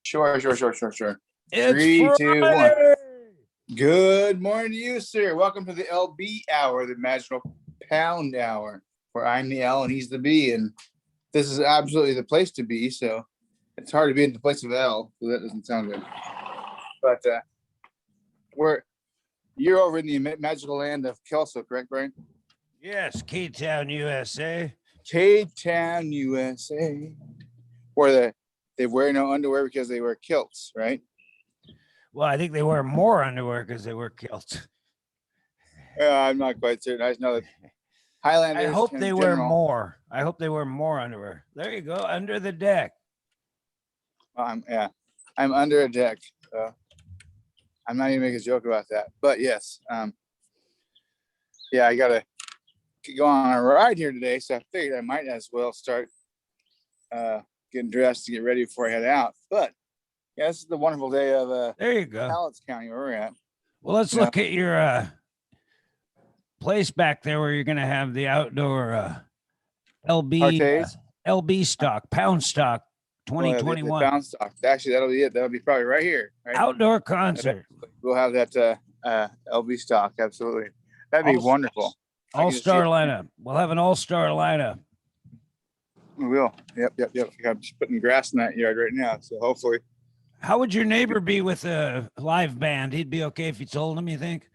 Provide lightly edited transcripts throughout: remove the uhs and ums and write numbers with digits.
Sure. It's Three, two, one. Friday. Good morning to you, sir. Welcome to the LB Hour, the Magical Pound Hour, where I'm the L and he's the B, and this is absolutely the place to be. So it's hard to be in the place of L, so that doesn't sound good. But you're over in the magical land of Kelso, correct, Brian? Yes, K-Town, USA. K-Town, USA, where they wear no underwear because they wear kilts, right? Well, I think they wear more underwear because they wear kilts. I'm not quite certain. I just know that Highlanders. I hope in they wear general, more. I hope they wear more underwear. There you go, under the deck. I'm under a deck. I'm not even making a joke about that. But yes, I gotta go on a ride here today, so I figured I might as well start getting dressed to get ready before I head out. But yeah, this is the wonderful day of There you go. Pallets County where we're at. Well, let's look at your place back there where you're gonna have the outdoor LB stock, pound stock 2021 pound stock. Actually, that'll be it. That'll be probably right here. Right? outdoor concert. We'll have that LB stock. Absolutely, that'd be wonderful. All-star lineup. We'll have an all-star lineup. We will. Yep. I'm just putting grass in that yard right now, so hopefully. How would your neighbor be with a live band? He'd be okay if you told him, you think?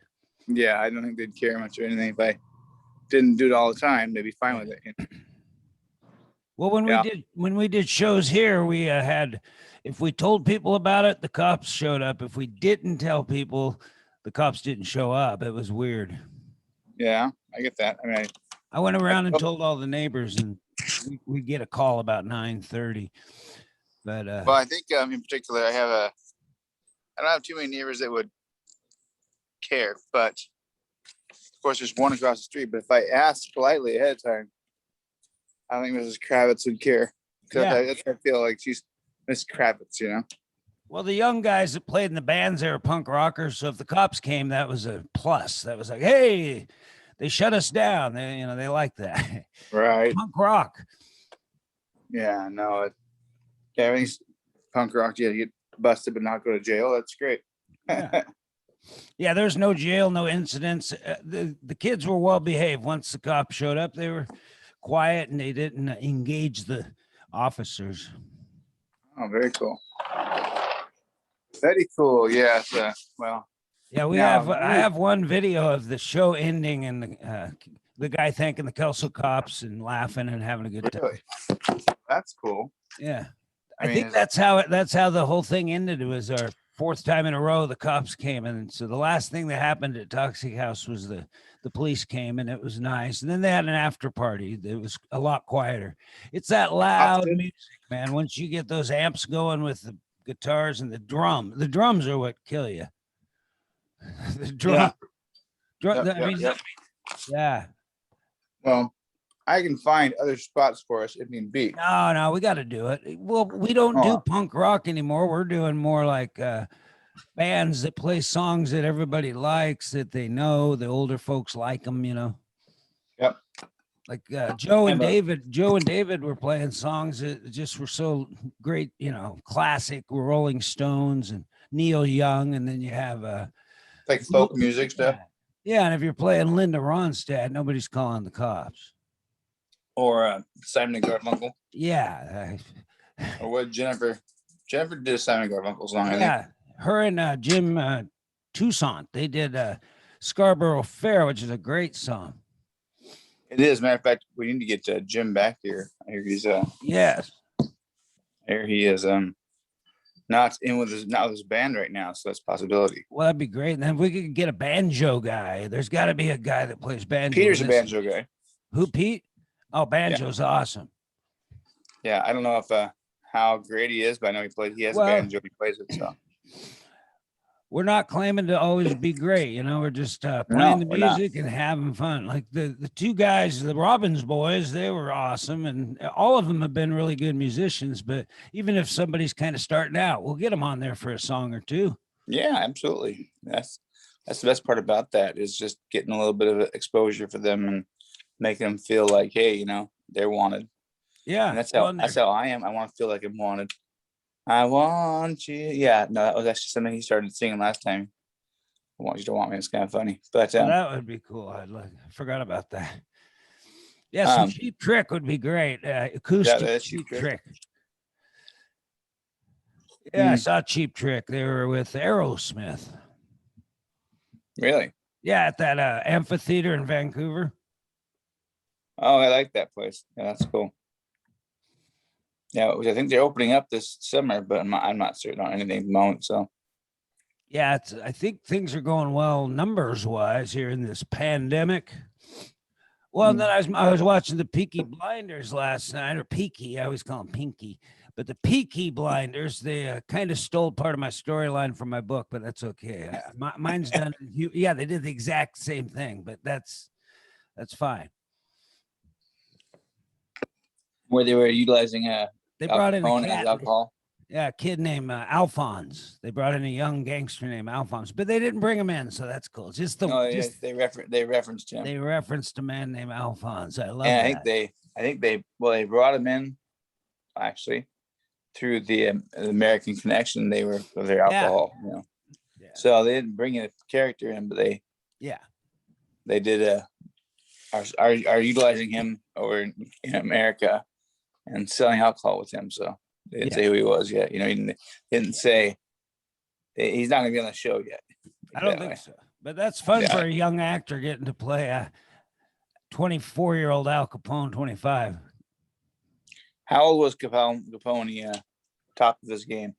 Yeah, I don't think they'd care much or anything if I didn't do it all the time. They'd be fine with it. Well, when we did shows here, we had, if we told people about it, the cops showed up. If we didn't tell people, the cops didn't show up. It was weird. Yeah, I get that. I mean, I went around and told all the neighbors, and we get a call about 9:30. But well, I think in particular, I don't have too many neighbors that would care, but of course, there's one across the street. But if I asked politely ahead of time, I don't think Mrs. Kravitz would care. I feel like she's Miss Kravitz, you know. Well, the young guys that played in the bands, they were punk rockers. So if the cops came, that was a plus. That was like, hey, they shut us down. They like that. Right. Punk rock. Yeah, no. Everything's punk rock. You get busted but not go to jail. That's great. Yeah, there's no jail, no incidents. The kids were well behaved. Once the cops showed up, they were quiet and they didn't engage the officers. Oh, very cool. Very cool. Yes. Well. Yeah, I have one video of the show ending and the guy thanking the Kelso cops and laughing and having a good time. Really? That's cool. Yeah, I think that's how the whole thing ended. It was our fourth time in a row the cops came, and so the last thing that happened at Toxic House was the police came, and it was nice. And then they had an after party. It was a lot quieter. It's that loud music, man. Once you get those amps going with the guitars and the drums are what kill you. The drum. Yeah. Well, I can find other spots for us if need be. No, we got to do it. Well, we don't do punk rock anymore. We're doing more like bands that play songs that everybody likes, that they know. The older folks like them, you know. Yep. Like Joe and David were playing songs that just were so great, you know, classic Rolling Stones and Neil Young, and then you have like folk music stuff. Yeah, and if you're playing Linda Ronstadt, nobody's calling the cops. Or Simon and Garfunkel. Yeah. Or what Jennifer did a Simon and Garfunkel song. Yeah, her and Jim Toussaint, they did Scarborough Fair, which is a great song. It is. Matter of fact, we need to get Jim back here. I hear he's yes. I hear he is not with his band right now, so that's a possibility. Well, that'd be great. And then we could get a banjo guy. There's got to be a guy that plays banjo. Peter's a banjo guy. Who, Pete? Oh, banjo's awesome. Yeah, I don't know if how great he is, but I know he has a banjo. He plays it. So we're not claiming to always be great, you know. We're just playing the music and having fun. Like the two guys, the Robbins boys, they were awesome, and all of them have been really good musicians. But even if somebody's kind of starting out, we'll get them on there for a song or two. Yeah, absolutely. That's the best part about that, is just getting a little bit of exposure for them and making them feel like, hey, you know, they're wanted. Yeah, and that's how I am. I want to feel like I'm wanted. I want you. Yeah, no, that was actually something he started singing last time. I want you to want me. It's kind of funny, but Well, that would be cool. I forgot about that. Yeah, some um, Cheap Trick would be great. yeah, Acoustic that's Cheap Trick. Trick. Yeah, I Mm, saw Cheap Trick. They were with Aerosmith. really? Yeah, at that amphitheater in Vancouver. Oh, I like that place. Yeah, that's cool. Yeah, which I think they're opening up this summer, but I'm not certain on anything at the moment. So Yeah, I think things are going well numbers wise here in this pandemic. Well, then I was watching the Peaky Blinders last night, or Peaky. I always call them Pinky, but the Peaky Blinders. They kind of stole part of my storyline from my book, but that's okay. Mine's done. Yeah, they did the exact same thing, but that's fine. where they were utilizing They Al brought in a Capone as cat. alcohol. Yeah, a kid named Alphonse. They brought in a young gangster named Alphonse, but they didn't bring him in, so that's cool. Oh, yeah, they referenced him, they referenced a man named Alphonse. I love and that. I think they brought him in actually through the American Connection. They were of their alcohol, you know. Yeah. So they didn't bring in a character in, but they did are utilizing him over in America and selling alcohol with him. So they didn't say who he was yet. You know, he didn't say he's not gonna be on the show yet. I don't think so. But that's fun for a young actor getting to play a 24-year-old Al Capone, 25. How old was Capone? Top of this game.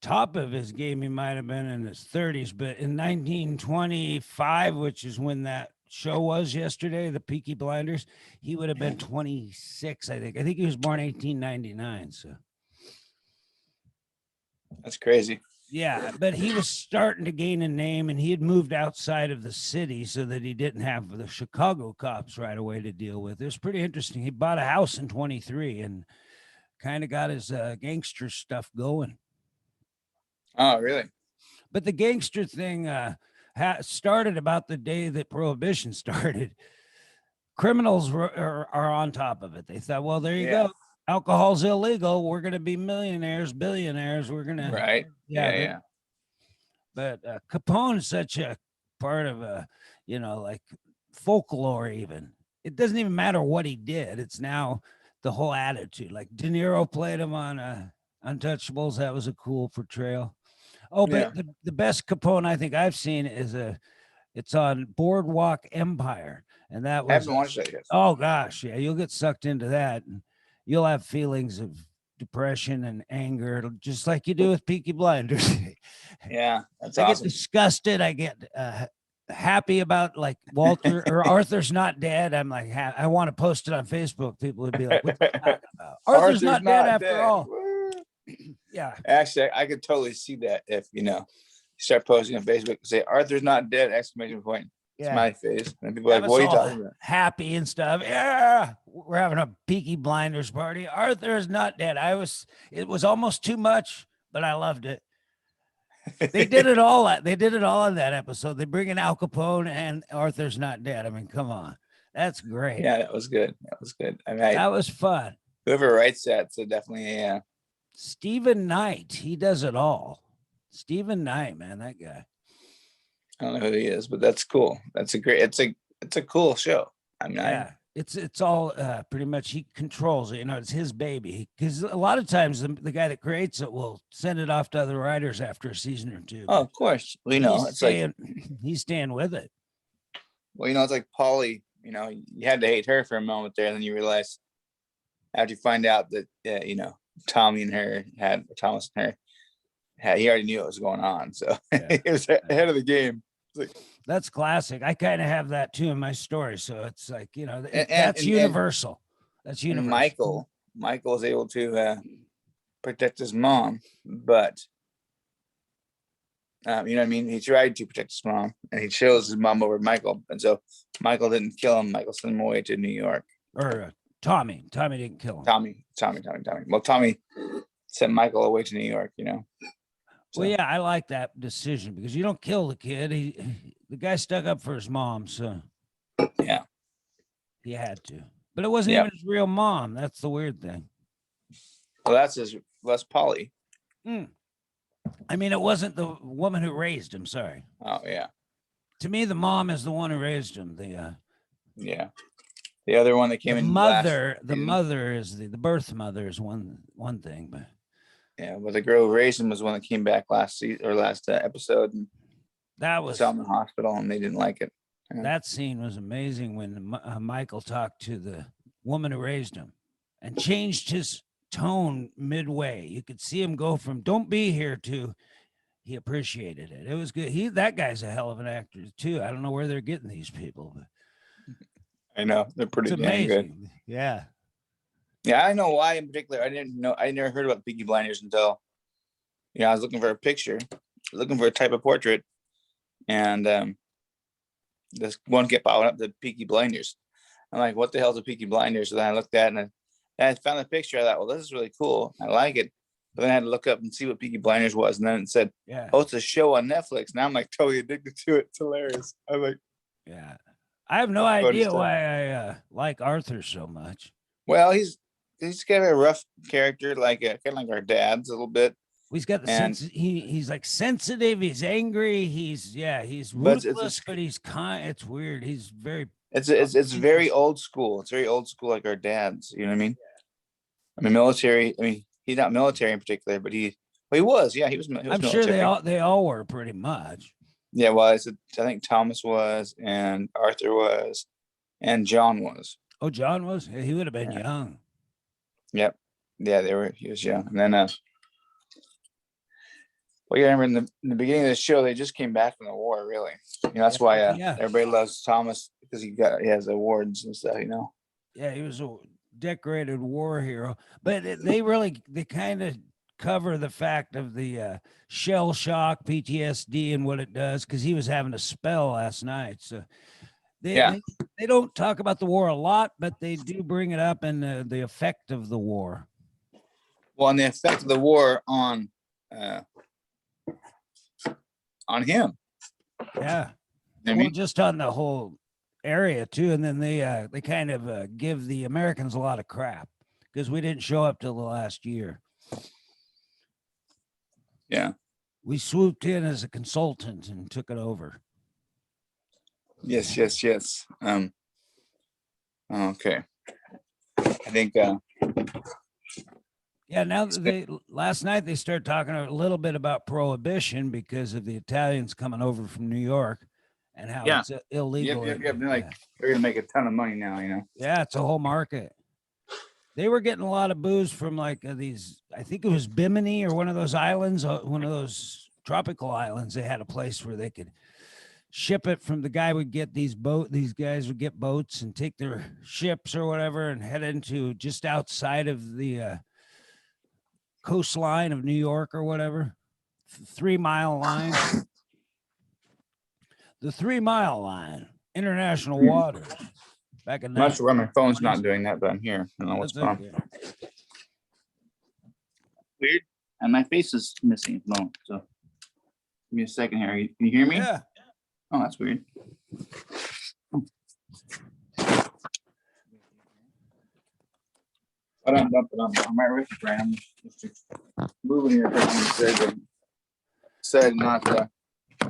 Top of his game, he might have been in his 30s, but in 1925, which is when that show was yesterday, the Peaky Blinders, he would have been 26, I think. I think he was born 1899. So that's crazy. Yeah, but he was starting to gain a name, and he had moved outside of the city so that he didn't have the Chicago cops right away to deal with. It was pretty interesting. He bought a house in 23 and kind of got his gangster stuff going. Oh, really? But the gangster thing started about the day that Prohibition started. Criminals are on top of it. They thought, well, there you go. Alcohol's illegal. We're going to be millionaires, billionaires. We're going to. Right. Yeah. But Capone is such a part of like folklore even. It doesn't even matter what he did. It's now the whole attitude. Like De Niro played him on Untouchables. That was a cool portrayal. Oh, but the best Capone I think I've seen is it's on Boardwalk Empire. And that was. I haven't watched that yet. Oh, gosh. Yeah, you'll get sucked into that. And you'll have feelings of depression and anger, just like you do with Peaky Blinders. Yeah, that's I awesome. Get disgusted. I get happy about like Walter or Arthur's not dead. I'm like, I want to post it on Facebook. People would be like, what about? Arthur's not dead after all. Yeah. Actually, I could totally see that if, you start posting on Facebook and say, Arthur's not dead, exclamation point. It's my face. And people are like, what are you talking about? Happy and stuff. Yeah. We're having a Peaky Blinders party. Arthur is not dead. It was almost too much, but I loved it. They did it all. They did it all in that episode. They bring in Al Capone and Arthur's not dead. I mean, come on. That's great. Yeah, that was good. I mean, that was fun. Whoever writes that, so definitely, yeah. Stephen Knight, he does it all. Stephen Knight, man, that guy. I don't know who he is, but that's cool. It's a cool show. I mean, it's all pretty much he controls it. It's his baby. Because a lot of times the guy that creates it will send it off to other writers after a season or two. Oh, of course. We know he's staying with it. Well, it's like Polly. You had to hate her for a moment there, and then you realize after you find out that Tommy and her Thomas and her, he already knew what was going on, so he was ahead of the game. That's classic. I kind of have that too in my story, so it's like that's universal. That's universal. Michael was able to protect his mom, but you know what I mean. He tried to protect his mom, and he chose his mom over Michael, and so Michael didn't kill him. Michael sent him away to New York. Or Tommy didn't kill him. Tommy. Well, Tommy sent Michael away to New York. So. Well, yeah, I like that decision because you don't kill the kid. The guy stuck up for his mom, so yeah, he had to. But it wasn't even his real mom. That's the weird thing. Well, that's Polly. Mm. I mean, it wasn't the woman who raised him. Sorry. Oh yeah, To me, the mom is the one who raised him. yeah. The other one that came in last The season, mother is the birth mother is one thing, but yeah, but the girl who raised him was one that came back last season or last episode and that was saw him in the hospital, and they didn't like it. Yeah. that scene was amazing when Michael talked to the woman who raised him and changed his tone midway. You could see him go from "Don't be here" to he appreciated it. It was good. That guy's a hell of an actor too. I don't know where they're getting these people, but I know they're it's pretty damn good. amazing. Yeah. Yeah, I know why in particular. I never heard about Peaky Blinders until, I was looking for a picture, looking for a type of portrait, and this one kept popping up, the Peaky Blinders. I'm like, what the hell's a Peaky Blinders? So then I looked at it and I found the picture. I thought, well, this is really cool. I like it. But then I had to look up and see what Peaky Blinders was, and then it said, Yeah. "Oh, it's a show on Netflix." Now I'm like totally addicted to it. It's hilarious. I'm like, Yeah. I have no Funny idea stuff. why I like Arthur so much. well, he's kind of a rough character, like kind of like our dad's a little bit. He's got the And- sense. He's like sensitive. He's angry. He's But it's- ruthless, but he's kind. It's weird. He's very. It's very old school. It's very old school, like our dad's. You know what I mean? I mean, military. I mean, he's not military in particular, but he was. Yeah, he was. I'm sure they all were pretty much. Yeah, well, I think Thomas was, and Arthur was, and John was. Oh, John was. He would have been Yeah. young. Yep. Yeah, they were. He was young, and then well, you remember in the beginning of the show, they just came back from the war. Really, that's why Yeah. everybody loves Thomas, because he has awards and stuff. Yeah, he was a decorated war hero. But they kind of cover the fact of the shell shock, PTSD, and what it does, because he was having a spell last night. So Yeah. they don't talk about the war a lot, but they do bring it up and the effect of the war. Well, and the effect of the war on him. Yeah. I Well, mean, just on the whole area too, and then they kind of give the Americans a lot of crap because we didn't show up till the last year. yeah. We swooped in as a consultant and took it over. Yes. Okay. I think. Yeah, now that last night they started talking a little bit about prohibition because of the Italians coming over from New York and how Yeah. it's illegal. Yep. They're gonna make a ton of money now. Yeah, it's a whole market. They were getting a lot of booze from like these, I think it was Bimini or one of those islands, one of those tropical islands. They had a place where they could ship it from. The guy would get these guys would get boats and take their ships or whatever and head into just outside of the coastline of New York or whatever, 3 mile line. The 3 mile line, international waters. Back in I'm not sure why my phone's 20s. not doing that, but I'm here. I don't know what's That's wrong. okay. Weird. And my face is missing at the moment. So give me a second here. Can you hear me? Yeah. Oh, that's weird. But I'm right with you, Brian. I'm just moving here. Said not to.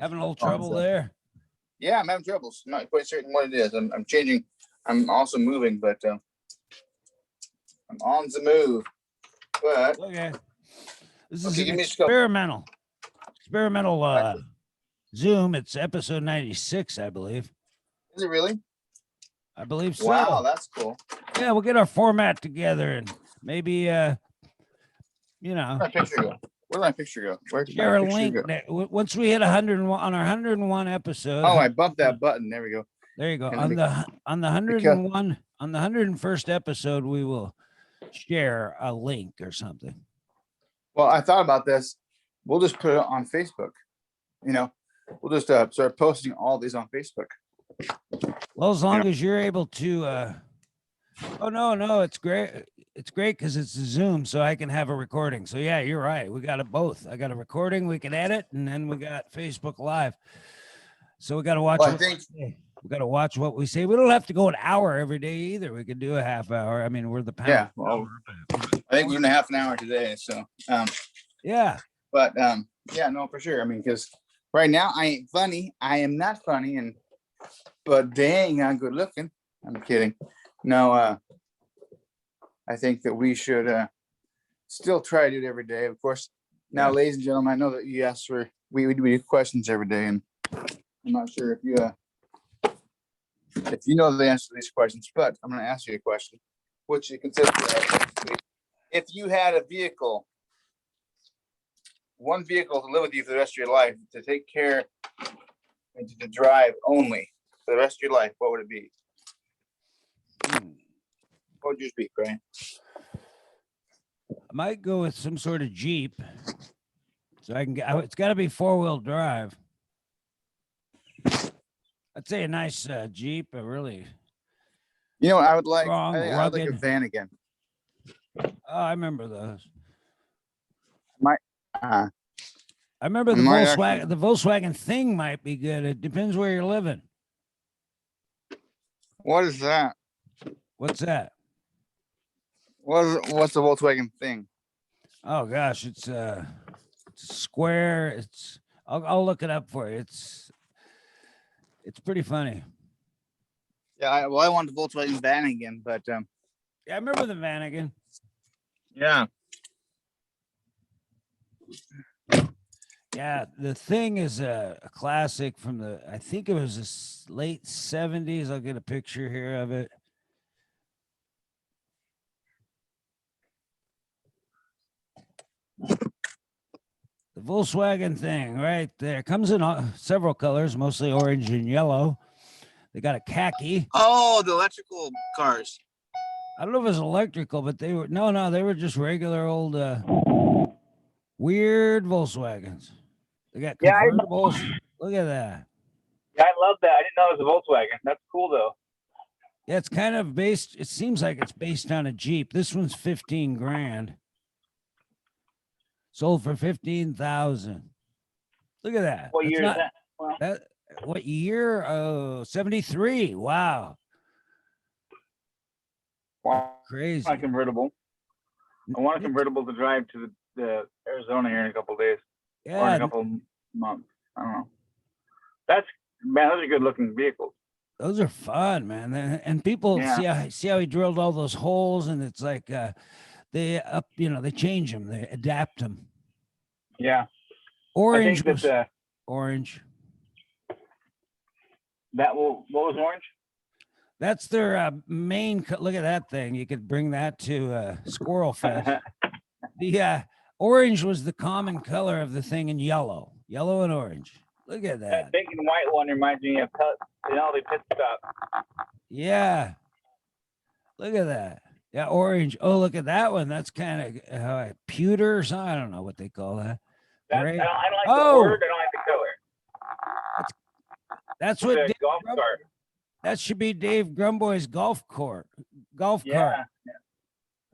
Having a little trouble there. Yeah, I'm having troubles. I'm not quite certain what it is. I'm changing. I'm also moving, but I'm on the move. But Okay. This Okay, is give an me just a couple- experimental Zoom. It's episode 96, I believe. is it really? I believe so. Wow, that's cool. Yeah, we'll get our format together and maybe Where'd my picture go? Where'd my picture go? Where did share my a picture link go? once we hit 101 on our 101 episode. Oh, I bumped that button. There we go. There you go. And On the- the 101 on the 101st episode, we will share a link or something. Well, I thought about this. We'll just put it on Facebook. We'll just start posting all these on Facebook. Well, as long as you're able to oh no, it's great. It's great because it's a Zoom, so I can have a recording. So yeah, you're right. We got it both. I got a recording we can edit, and then we got Facebook Live. So we got to watch. Well, I what we think- say. We got to watch what we say. We don't have to go an hour every day either. We could do a half hour. I mean, we're the pound. Yeah, well, I think we're in a half an hour today. So, Yeah. But yeah, no, for sure. I mean, because right now I ain't funny. I am not funny, and but dang, I'm good looking. I'm kidding. No, I think that we should still try to do it every day. Of course. Now, Yeah. ladies and gentlemen, I know that you asked for we do questions every day, and I'm not sure if you know the answer to these questions, but I'm going to ask you a question, which you consider if you had a vehicle, one vehicle to live with you for the rest of your life, to take care and to drive only for the rest of your life, what would it be? What would yours be, Brian? I might go with some sort of Jeep. So I can get, it's got to be 4-wheel drive. I'd say a nice Jeep, a really You know what I would like? strong, I would like a rugged. van again. Oh, I remember those. Uh, I remember the Might Volkswagen. actually- The Volkswagen thing might be good. It depends where you're living. what is that? What's that? What's the Volkswagen thing? Oh gosh, it's square. It's I'll look it up for you. It's pretty funny. Yeah, I want the Volkswagen van again, but Yeah, I remember the Vanagon. yeah. Yeah, the thing is a classic from I think it was the late 70s. I'll get a picture here of it. The Volkswagen thing right there comes in several colors, mostly orange and yellow. They got a khaki. Oh, the electrical cars. I don't know if it was electrical, but they were no, they were just regular old weird Volkswagens. They got Yeah, convertibles. Look at that. Yeah, I love that. I didn't know it was a Volkswagen. That's cool though. Yeah, it's kind of based. It seems like it's based on a Jeep. This one's 15 grand. Sold for 15,000. Look at that. What That's year not, is that? Well, that what year? Oh, 73. Wow. wow. Crazy. I want a convertible. I want a convertible to drive to the Arizona here in a couple of days or in Yeah, a couple of months. I don't know. That's man, those are good looking vehicles. those are fun, man. And people Yeah. see how he drilled all those holes, and it's like they change them, they adapt them. Yeah. Orange I think was that orange. what was orange? That's their main. Look at that thing. You could bring that to Squirrel Fest. The orange was the common color of the thing in yellow and orange. Look at that. That pink and white one reminds me of Penelope Pit Stop. Yeah. Look at that. Yeah, orange. Oh, look at that one. That's kind of pewter or something. I don't know what they call that. I don't Gray. like Oh! the word. I don't like the color. That's what It's a Dave golf Grumboy- cart. that should be Dave Grumboy's golf cart. Yeah.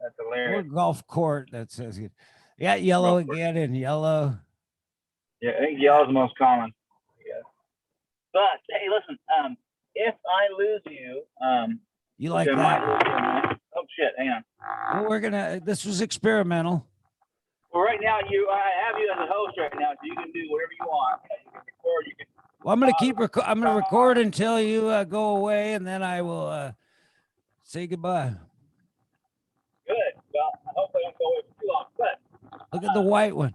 That's Or hilarious. golf court. That says it. Yeah, yellow Golf court. again in yellow. Yeah, I think yellow is the most common. Yeah. But hey, listen. If I lose you, You like I might that? lose you in a minute. Oh shit! Hang on. Well, we're gonna. This was experimental. Well, right now I have you as a host right now, so you can do whatever you want. You can record. You can. Well, I'm gonna keep. I'm gonna record until you go away, and then I will say goodbye. Good. Well, I hope I don't go away for too long. But Look at the white one.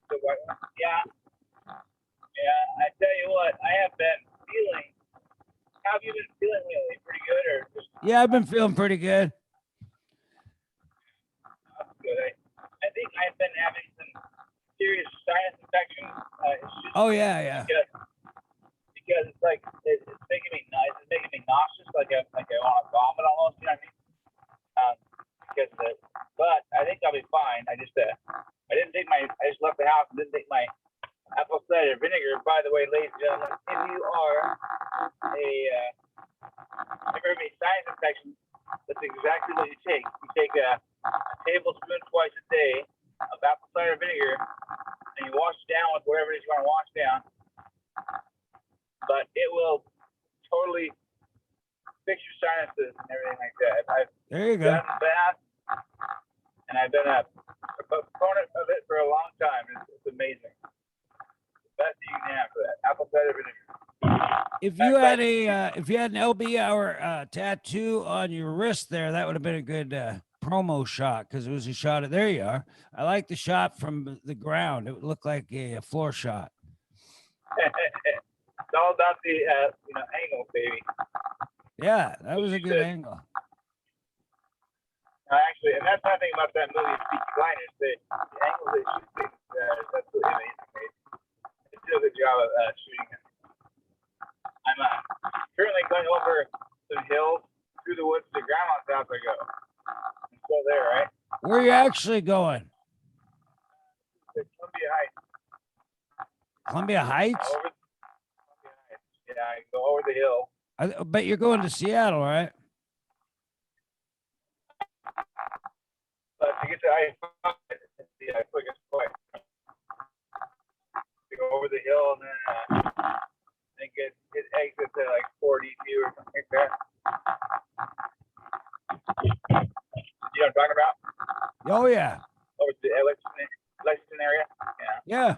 the white one. Yeah. I tell you what, I have been feeling. How have you been feeling lately? Pretty good, or just Yeah, I've been feeling pretty good. good? I think I've been having some serious sinus infections. It's just Oh yeah. because it's like it's making me nauseous, like I want to vomit almost. You know what I mean? Because of it. But I think I'll be fine. I just left the house and didn't take my apple cider vinegar. By the way, ladies and gentlemen, if you are ever have a sinus infection, that's exactly what you take. You take a tablespoon twice a day of apple cider vinegar, and you wash it down with whatever it is you want to wash down. But it will totally fix your sinuses and everything like that. I've There you go. done a bath, and I've done a proponent of it for a long time. It's amazing. Best you can have for that. Apple cider vinegar. If you had if you had an LB hour tattoo on your wrist there, that would have been a good promo shot because it was a shot of, there you are. I like the shot from the ground. It would look like a floor shot. It's all about the angle, baby. Yeah, that was a good angle. Actually, and that's one thing about that movie, Peaky Blinders. The angles they shoot things is absolutely amazing. They do a good job of shooting it. I'm currently going over some hills through the woods to Grandma's house. I go. I'm still there, right? Where are you actually going? To Columbia Heights. Columbia Heights? Over Columbia Heights. Yeah, I go over the hill. I bet you're going to Seattle, right? But to get to I-5, it's the quickest way. To go over the hill and then I think it exits at like 42 or something like that. You know what I'm talking about? Oh yeah. Over to the Lexington area. Yeah.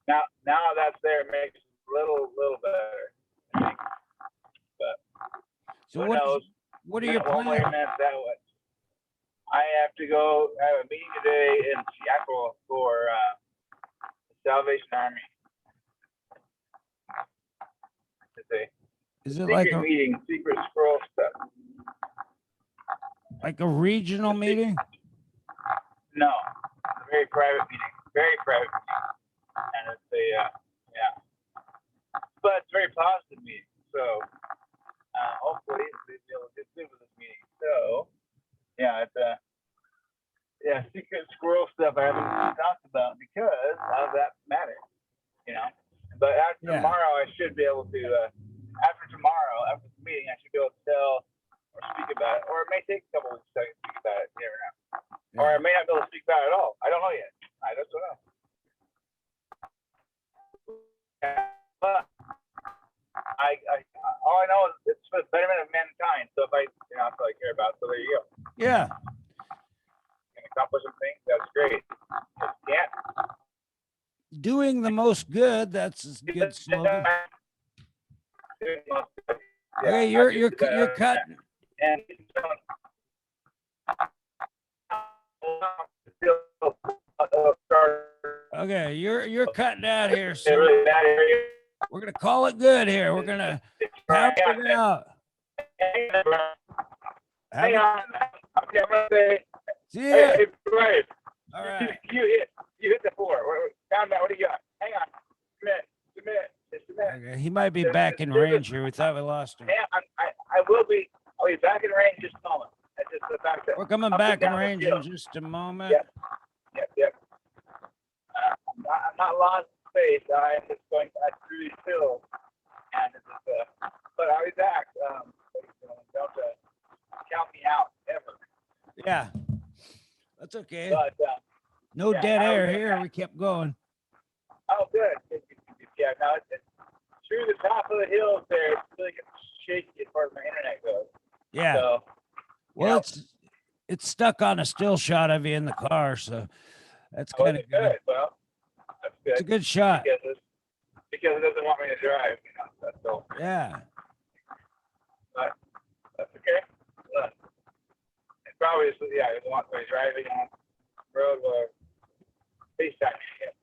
Yeah. Now that's there, it makes it a little better. I think. But So who knows? what are your One way, plans? man, that way. I have to go. I have a meeting today in Seattle for the Salvation Army. It's a Is it secret meeting, secret scroll stuff. like a regional meeting? No, it's a very private meeting. Very private meeting. And it's yeah. But it's a very positive meeting. So hopefully we'll be able to get through with this meeting. So yeah, it's secret squirrel stuff I haven't talked about because of that matter, But after tomorrow, I should be able to. After the meeting, I should be able to tell or speak about it. Or it may take a couple of seconds to speak about it. You never know. Yeah. Or I may not be able to speak about it at all. I don't know yet. I just don't know. But all I know is it's for the betterment of mankind. So if that's all I care about. So there you go. Yeah. Can accomplish some things. That's great. Yeah. Doing the most good. That's a good slogan. Okay, you're cutting. And Okay, you're cutting out here. So really bad area. we're gonna call it good here. We're gonna pound it out. Hang on. Okay, I'm gonna say. See Hey, ya. Brian. All right. You hit the floor. Found out. What do you got? Hang on. Just a minute. Okay, he might be back in range here. We thought we lost him. Yeah, I will be. I'll be back in range just a moment. That's just the fact that We're coming up back and in down the range field. in just a moment. Yep. I'm not lost in space. I'm just going through these hills, and it's just, but I'll be back. Don't count me out ever. Yeah, that's okay. But No yeah, dead I air was- here. We kept going. oh, good. Yeah, now it's through the top of the hills there. It's really shaky as far as my internet goes. Yeah. So Well, it's stuck on a still shot of you in the car, so that's kind of good. good. Well, that's good. It's a good shot. Because it doesn't want me to drive. That's all. Yeah. That's okay. It probably is, it doesn't want me driving on the road or FaceTime me again.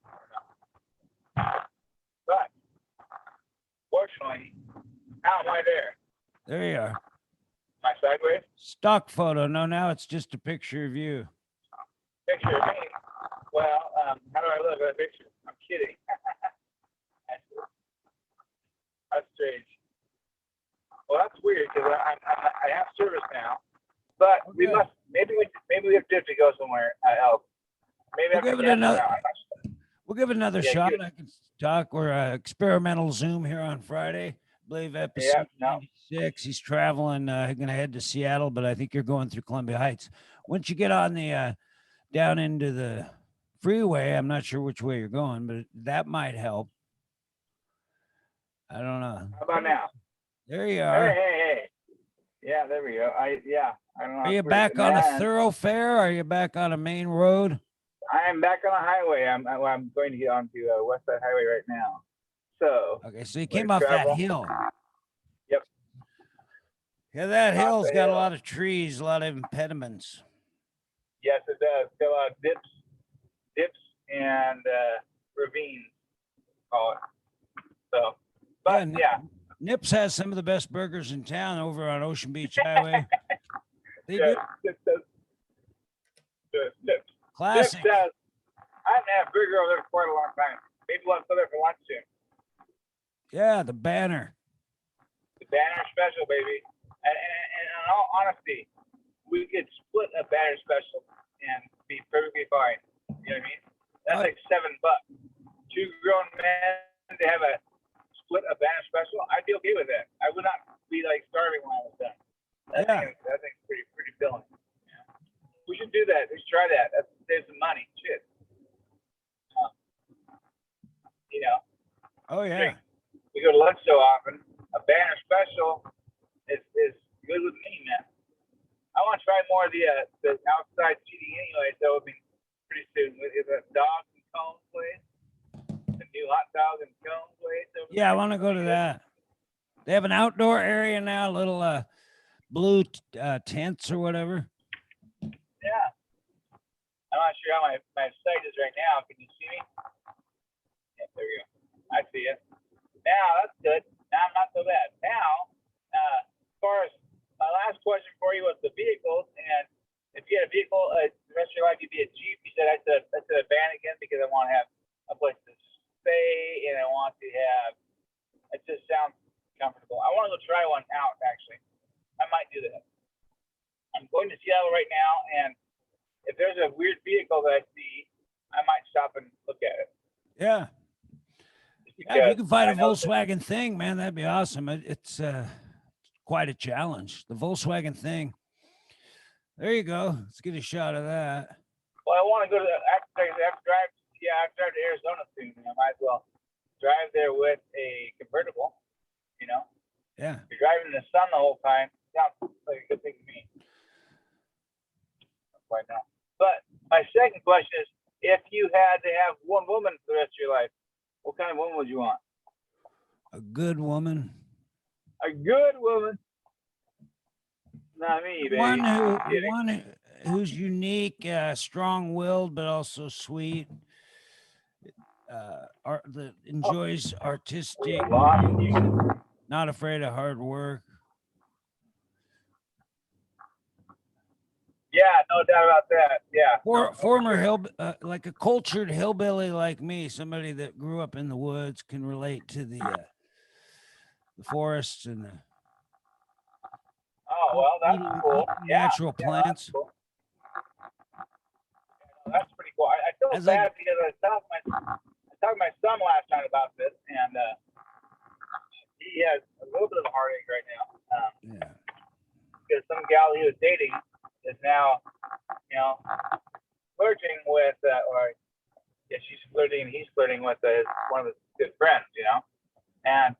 But fortunately, how am I there? There you are. Am I sideways? Stock photo. No, now it's just a picture of you. Picture of me. Well, how do I look at a picture? I'm kidding. That's strange. Well, that's weird because I have service now, but we Okay. must maybe we have to go somewhere else. Maybe We'll I give it forget another- now. I'm not sure. We'll give it another Yeah, shot. good. I can talk. We're experimental Zoom here on Friday. I believe episode no. 96. He's traveling. Going to head to Seattle, but I think you're going through Columbia Heights. Once you get on the down into the freeway, I'm not sure which way you're going, but that might help. I don't know. How about now? There you Hey, are. hey. Yeah, there we go. I don't know. Are you It's weird. back on a Man, thoroughfare? Or are you back on a main road? I'm back on the highway. I'm going to get onto West Side Highway right now. So Okay, so you Way came to off that travel. hill. Yep. Yeah, that Off hill's the got a hill. lot of trees, a lot of impediments. yes, it does. Got a lot of dips and ravines. Call it. So, but Yeah, yeah, Nips has some of the best burgers in town over on Ocean Beach Highway. They do. Dips does. Dips Classic. does. I haven't had a burger over there for quite a long time. Maybe we'll have to go there for lunch soon. Yeah, the banner. The banner special, baby. And in all honesty, we could split a banner special and be perfectly fine. You know what I mean? That's like $7. Two grown men to have a split a banner special. I'd be okay with that. I would not be like starving when I was done. That thing's pretty filling. Yeah. We should do that. We should try that. That saves some money. Shit. You know. Oh yeah. We go to lunch so often. A banner special is good with me, man. I want to try more of the outside seating anyway, so it'll be pretty soon. Is a dog and cone place? The new hot dog and cone place? Yeah, I want to go to that. They have an outdoor area now, little blue tents or whatever. Yeah. I'm not sure how my sight is right now. Can you see me? Yeah, there we go. I see it. Now, that's good. Now I'm not so bad. Now, as far as my last question for you was the vehicles, and if you had a vehicle the rest of your life, you'd be a Jeep. You said I said a van again because I want to have a place to stay, and I want to have. It just sounds comfortable. I want to go try one out. Actually, I might do that. I'm going to Seattle right now, and if there's a weird vehicle that I see, I might stop and look at it. Yeah. Yeah, if you can find a Volkswagen thing, man, that'd be awesome. It's quite a challenge. The Volkswagen thing. There you go. Let's get a shot of that. Well, I want to go to after drive. Yeah, I have to drive to Arizona soon. I might as well drive there with a convertible. You know. Yeah. You're driving in the sun the whole time. Sounds like a good thing to me. Right now. But my second question is, if you had to have one woman for the rest of your life, what kind of woman would you want? A good woman. A good woman. Not me, baby. One who's unique, strong-willed, but also sweet. That enjoys artistic, not afraid of hard work. Yeah, no doubt about that. Yeah. Former like a cultured hillbilly like me, somebody that grew up in the woods, can relate to the forests and the. Oh well, that's cool. Natural plants. That's, cool. That's pretty cool. I feel bad because I talked to my son last night about this, and he has a little bit of a heartache right now. Because some gal he was dating is now, flirting with, she's flirting, and he's flirting with one of his good friends, And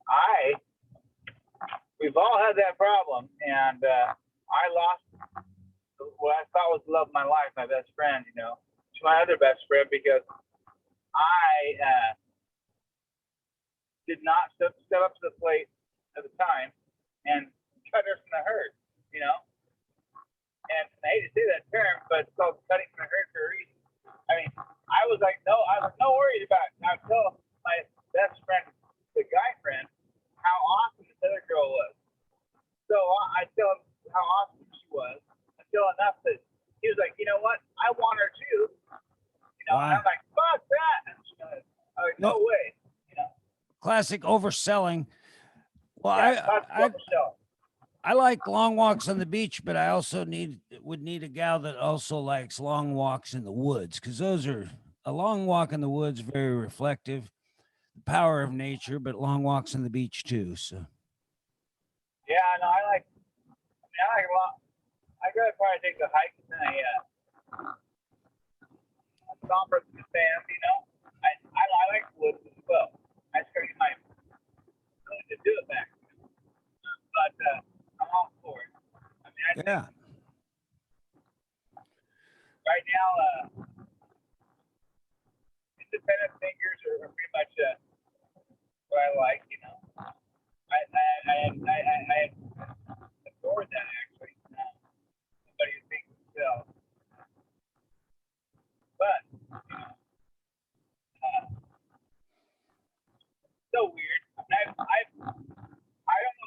we've all had that problem, and I lost what I thought was the love of my life, my best friend, to my other best friend, because I did not step up to the plate at the time and cut her from the herd, And I hate to say that term, but it's called cutting from the herd for a reason. I mean, I was no worried about it. I tell my best friend, the guy friend, how awesome this other girl was. So I tell him how awesome she was until enough that he was like, you know what? I want her too. And I'm like, fuck that. And she goes, no way. Classic overselling. Well, yeah, I like long walks on the beach, but I also would need a gal that also likes long walks in the woods, because a long walk in the woods, very reflective, the power of nature, but long walks on the beach too. So. Yeah, no, I like a lot. I gotta probably take a hike and a somber stand, I like woods as well. I just gotta get my ability to do it back. But I'm all for it. I mean, yeah. Right now, independent thinkers are pretty much what I like, you know. I adore that actually. Somebody who thinks themselves. But, you know, so weird. I don't know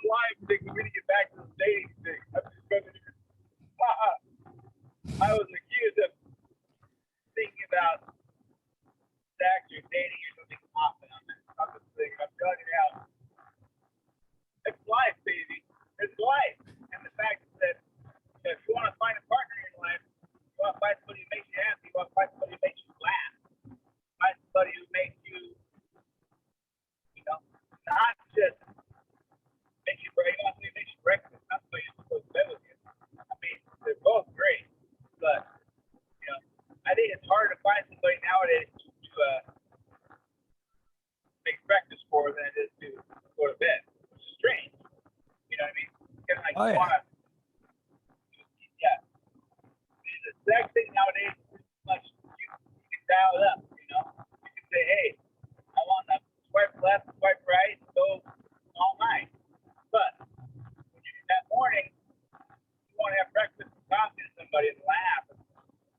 why I'm thinking we're gonna get back to the dating thing. I'm just gonna, I was accused of thinking about sex or dating or something often on this thing. I'm telling you now, it's life, baby. It's life. And the fact that if you want to find a partner in your life, you want to find somebody who makes you happy, you want to find somebody who makes you laugh, find somebody who makes you, you know, not just makes you break, not somebody who makes you breakfast, not somebody who's supposed to bed with you. I mean, they're both great, but, you know, I think it's hard to find somebody nowadays to make breakfast for than it is to go to bed, which is strange. You know what I mean? Because like Oh, you yeah. want to, yeah. The sex thing nowadays is pretty much you can dial it up. You know, you can say, hey, I want to swipe left, swipe right, go all night. But when you that morning, you want to have breakfast and talk to somebody and laugh, and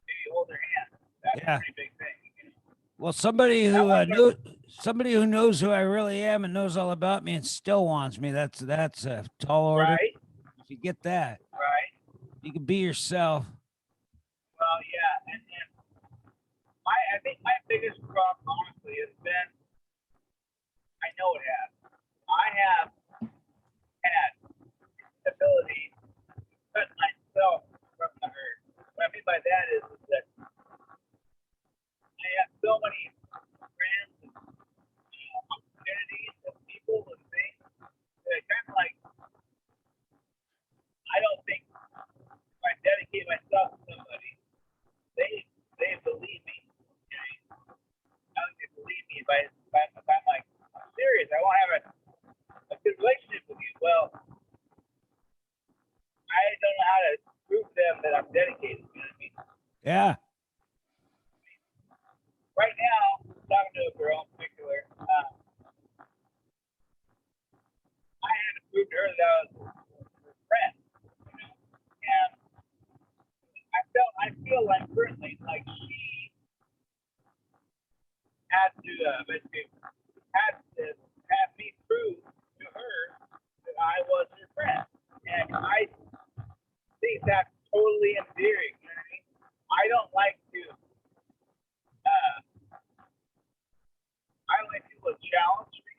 maybe hold their hand. That's Yeah. a pretty big thing. You know? Well, somebody who That one- somebody who knows who I really am and knows all about me and still wants me. That's a tall order. Right, If you get that, right. you can be yourself. Well, yeah, and I think my biggest problem, honestly, has been, I know it has. I have had the ability to cut myself from the herd. What I mean by that is that I have so many friends and opportunities and people and things that kind of like, I don't think if I dedicate myself to somebody, they believe me. Okay? I don't think they believe me if I'm like, I'm serious. I won't have a good relationship with you. Well, I don't know how to prove to them that I'm dedicated. You know what I mean? Yeah. Right now, talking to a girl in particular, I had to prove to her that I was her friend. You know? And I feel like currently, like she had to basically had to have me prove to her that I was her friend, and I think that's totally endearing. You know what I mean? I don't like to. I don't like people to challenge me,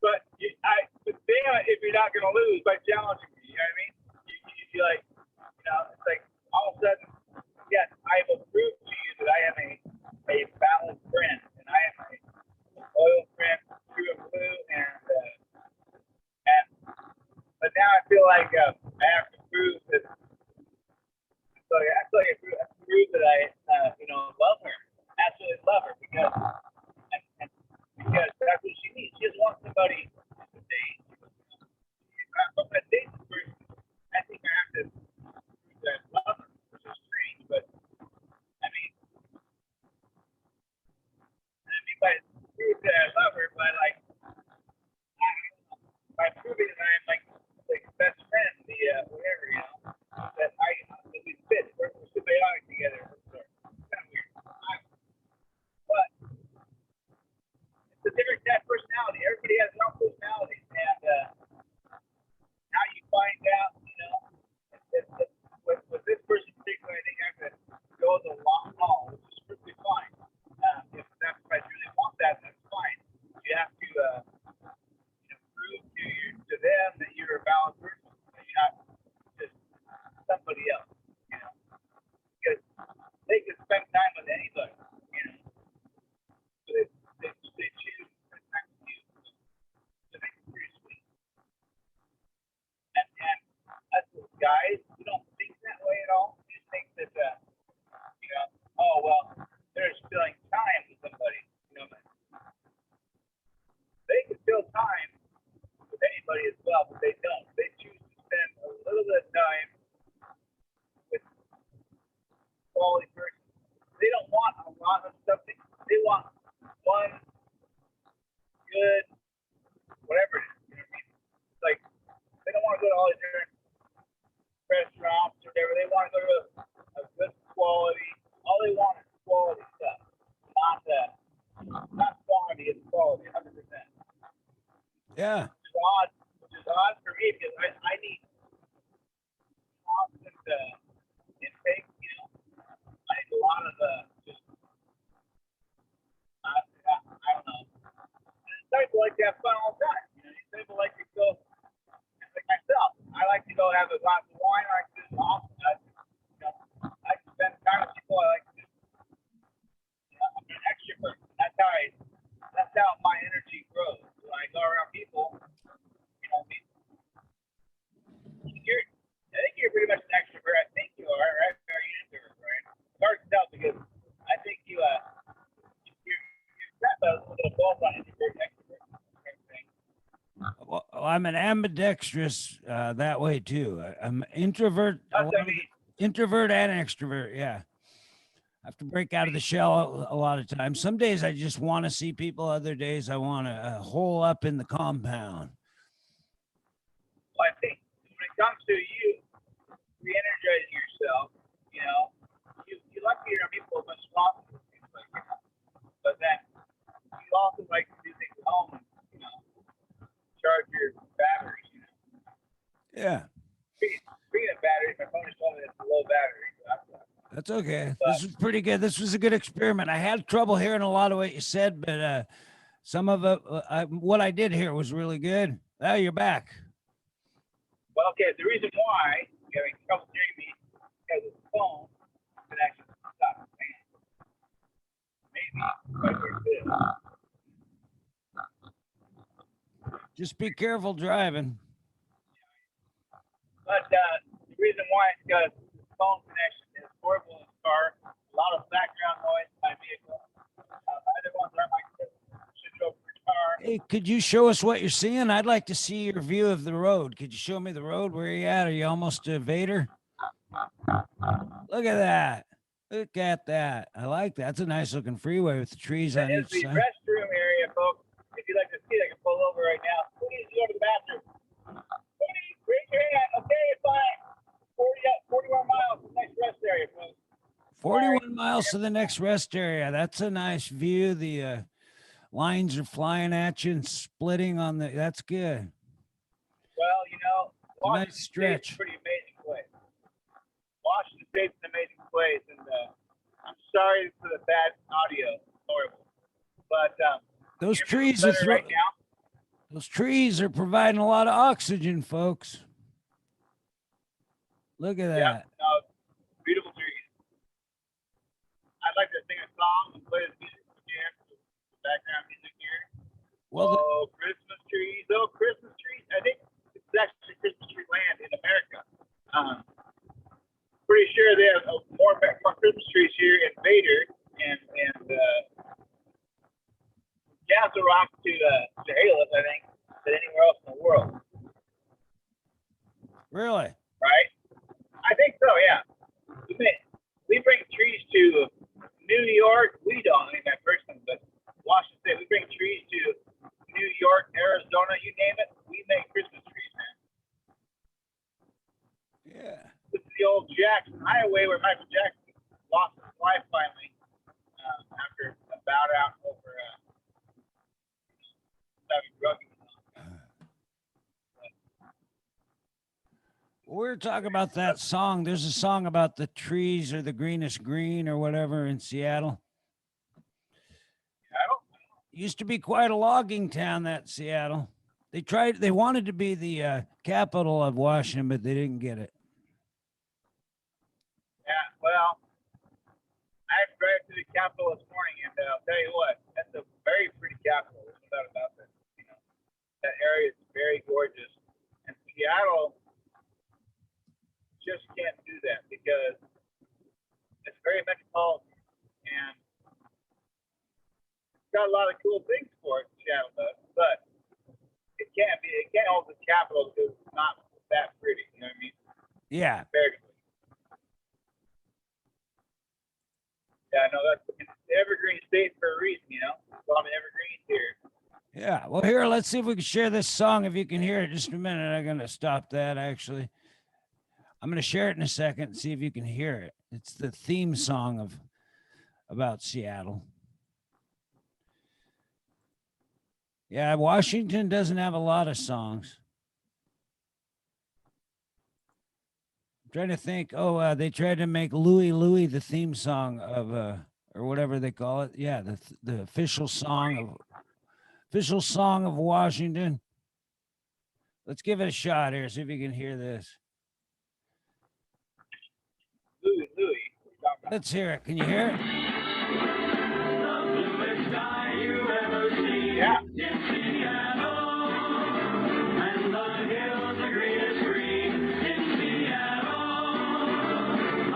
but if you're not gonna lose by challenging me, you know what I mean? You like, you know, it's like all of a sudden, yes, I have proved to you that I am a valid friend, and I am a loyal friend, true and blue, but now I feel like I have to prove that. So I feel like I have to prove that I, love her, absolutely love her, because that's what she needs. She just wants somebody to date. If I'm gonna date this person, I think I have to prove that I love her, which is strange, but I mean by prove that I love her, but like by proving that I'm like the best friend, the whatever, you know, that that we fit, we're symbiotic together. It's kind of weird. But it's a different type of personality. Everybody has their own personalities, and how you find out, you know, with this person in particular, I think I have to go the long haul, which is perfectly fine. If I really want that, that's fine. You have to prove to them that you're a valid person, that you're not just somebody else, you know, because they can spend time with anybody, you know. So they choose to protect you. The Yeah. Which is odd for me because I need constant intake. You know, I need a lot of just I don't know. Some people like to have fun all the time. You know, some people like to go like myself. I like to go have a glass of wine. I like to do it often. I like to spend time with people. I like to. I'm an extrovert. That's how my energy grows. When I go around people, you know, I think you're pretty much an extrovert. I think you are, right? Are you an introvert, right? It's hard to tell because I think you're got a little bit of both on introvert and extrovert kind of thing. Well, I'm an ambidextrous that way too. I'm introvert, That's what I mean. introvert and extrovert. Yeah. I have to break out of the shell a lot of times. Some days I just want to see people. Other days I want to hole up in the compound. Well, I think when it comes to you re-energizing yourself, you know, you like to be around people as much as possible, things like that. But then you also like to do things at home, and, you know, charge your batteries. You know, Yeah. speaking of batteries, my phone is telling me it's a low battery. So That's okay. This was pretty good. This was a good experiment. I had trouble hearing a lot of what you said, but some of it, what I did hear was really good. Oh, you're back. well, okay. The reason why you're having trouble hearing me is because the phone connection stopped. Maybe right where it is. Just be careful driving. But the reason why is because the phone connection is horrible in the car. A lot of background noise in my vehicle. Other ones are my should go for car. Hey, could you show us what you're seeing? I'd like to see your view of the road. Could you show me the road? Where are you at? Are you almost to Vader? Look at that. Look at that. I like that. That's a nice looking freeway with the trees That on is each the side. restroom area, folks. If you'd like to see it, I can pull over right now. Please go to the bathroom. Please raise your hand. Okay, it's fine. 41 miles. Nice rest area, folks. 41 miles to the next rest area. That's a nice view. The lines are flying at you and splitting on the. That's good. Well, you know, A nice Washington State's stretch. a pretty amazing place. Washington State's an amazing place, and I'm sorry for the bad audio. Horrible. But Those you hear me trees are better right now. those trees are providing a lot of oxygen, folks. Look at that. Yeah, beautiful trees. I'd like to sing a song and play the music again, the background music here. Well, Oh, Christmas trees, oh, Christmas trees. I think it's actually Christmas tree land in America. Pretty sure they have more Christmas trees here in Vader and Castle Rock to Chehalis, I think, than anywhere else in the world. really? Right? I think so, yeah. We bring trees to New York. We don't, I mean, that person, but Washington State, we bring trees to New York, Arizona, you name it. We make Christmas trees, man. Yeah. This is the old Jackson Highway where Michael Jackson lost his life finally after a bout out over having drug use. We were talking about that song. There's a song about the trees or the greenest green or whatever in Seattle. Used to be quite a logging town, that Seattle. They wanted to be the capital of Washington, but they didn't get it. Yeah, well, I drove to the Capitol this morning, and I'll tell you what, that's a very pretty Capitol. There's no doubt about that. You know, that area is very gorgeous, and Seattle just can't do that because it's very metropolitan and it's got a lot of cool things for it. Seattle does, but it can't hold the capital because it's not that pretty. You know what I mean? Yeah. Comparatively. Yeah, I know that's evergreen state for a reason. You know, a lot of evergreens here. Yeah. Well, here, let's see if we can share this song. If you can hear it, just a minute. I'm gonna stop that. Actually, I'm gonna share it in a second and see if you can hear it. It's the theme song about Seattle. Yeah, Washington doesn't have a lot of songs. I'm trying to think. Oh, they tried to make Louie Louie the theme song of or whatever they call it. Yeah, the official song of Washington. Let's give it a shot here. See if you can hear this. Louis. What are you talking about? Let's hear it. Can you hear it? Yeah.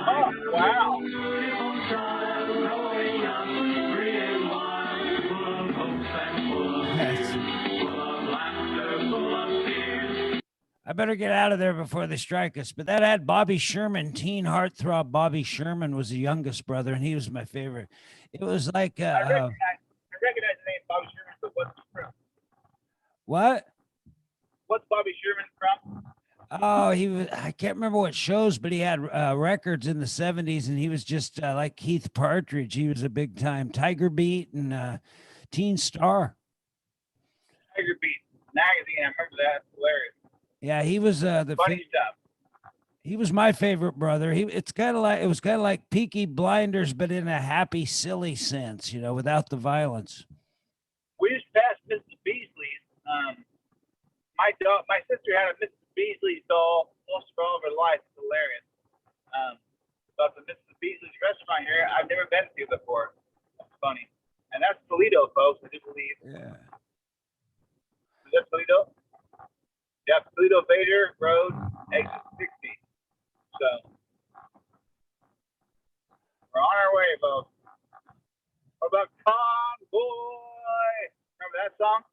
Oh, wow. I better get out of there before they strike us. But that had Bobby Sherman, teen heartthrob. Bobby Sherman was the youngest brother, and he was my favorite. It was like I recognize the name Bobby Sherman, but what's he from? what? What's Bobby Sherman from? Oh, he was. I can't remember what shows, but he had records in the '70s, and he was just like Keith Partridge. He was a big time Tiger Beat and Teen Star. Tiger Beat magazine. I remember that. It's hilarious. Yeah, he was the Funny stuff. he was my favorite brother. It was kind of like Peaky Blinders, but in a happy, silly sense, you know, without the violence. We just passed Mrs. Beasley's. My sister had a Mrs. Beasley's doll most of all of her life. It's hilarious. But the Mrs. Beasley's restaurant here, I've never been to before. That's funny. And that's Toledo, folks. I do believe. Yeah. Is that Toledo? Yeah, Toledo Vader Road, exit 60. So we're on our way, folks. What about Convoy? Remember that song?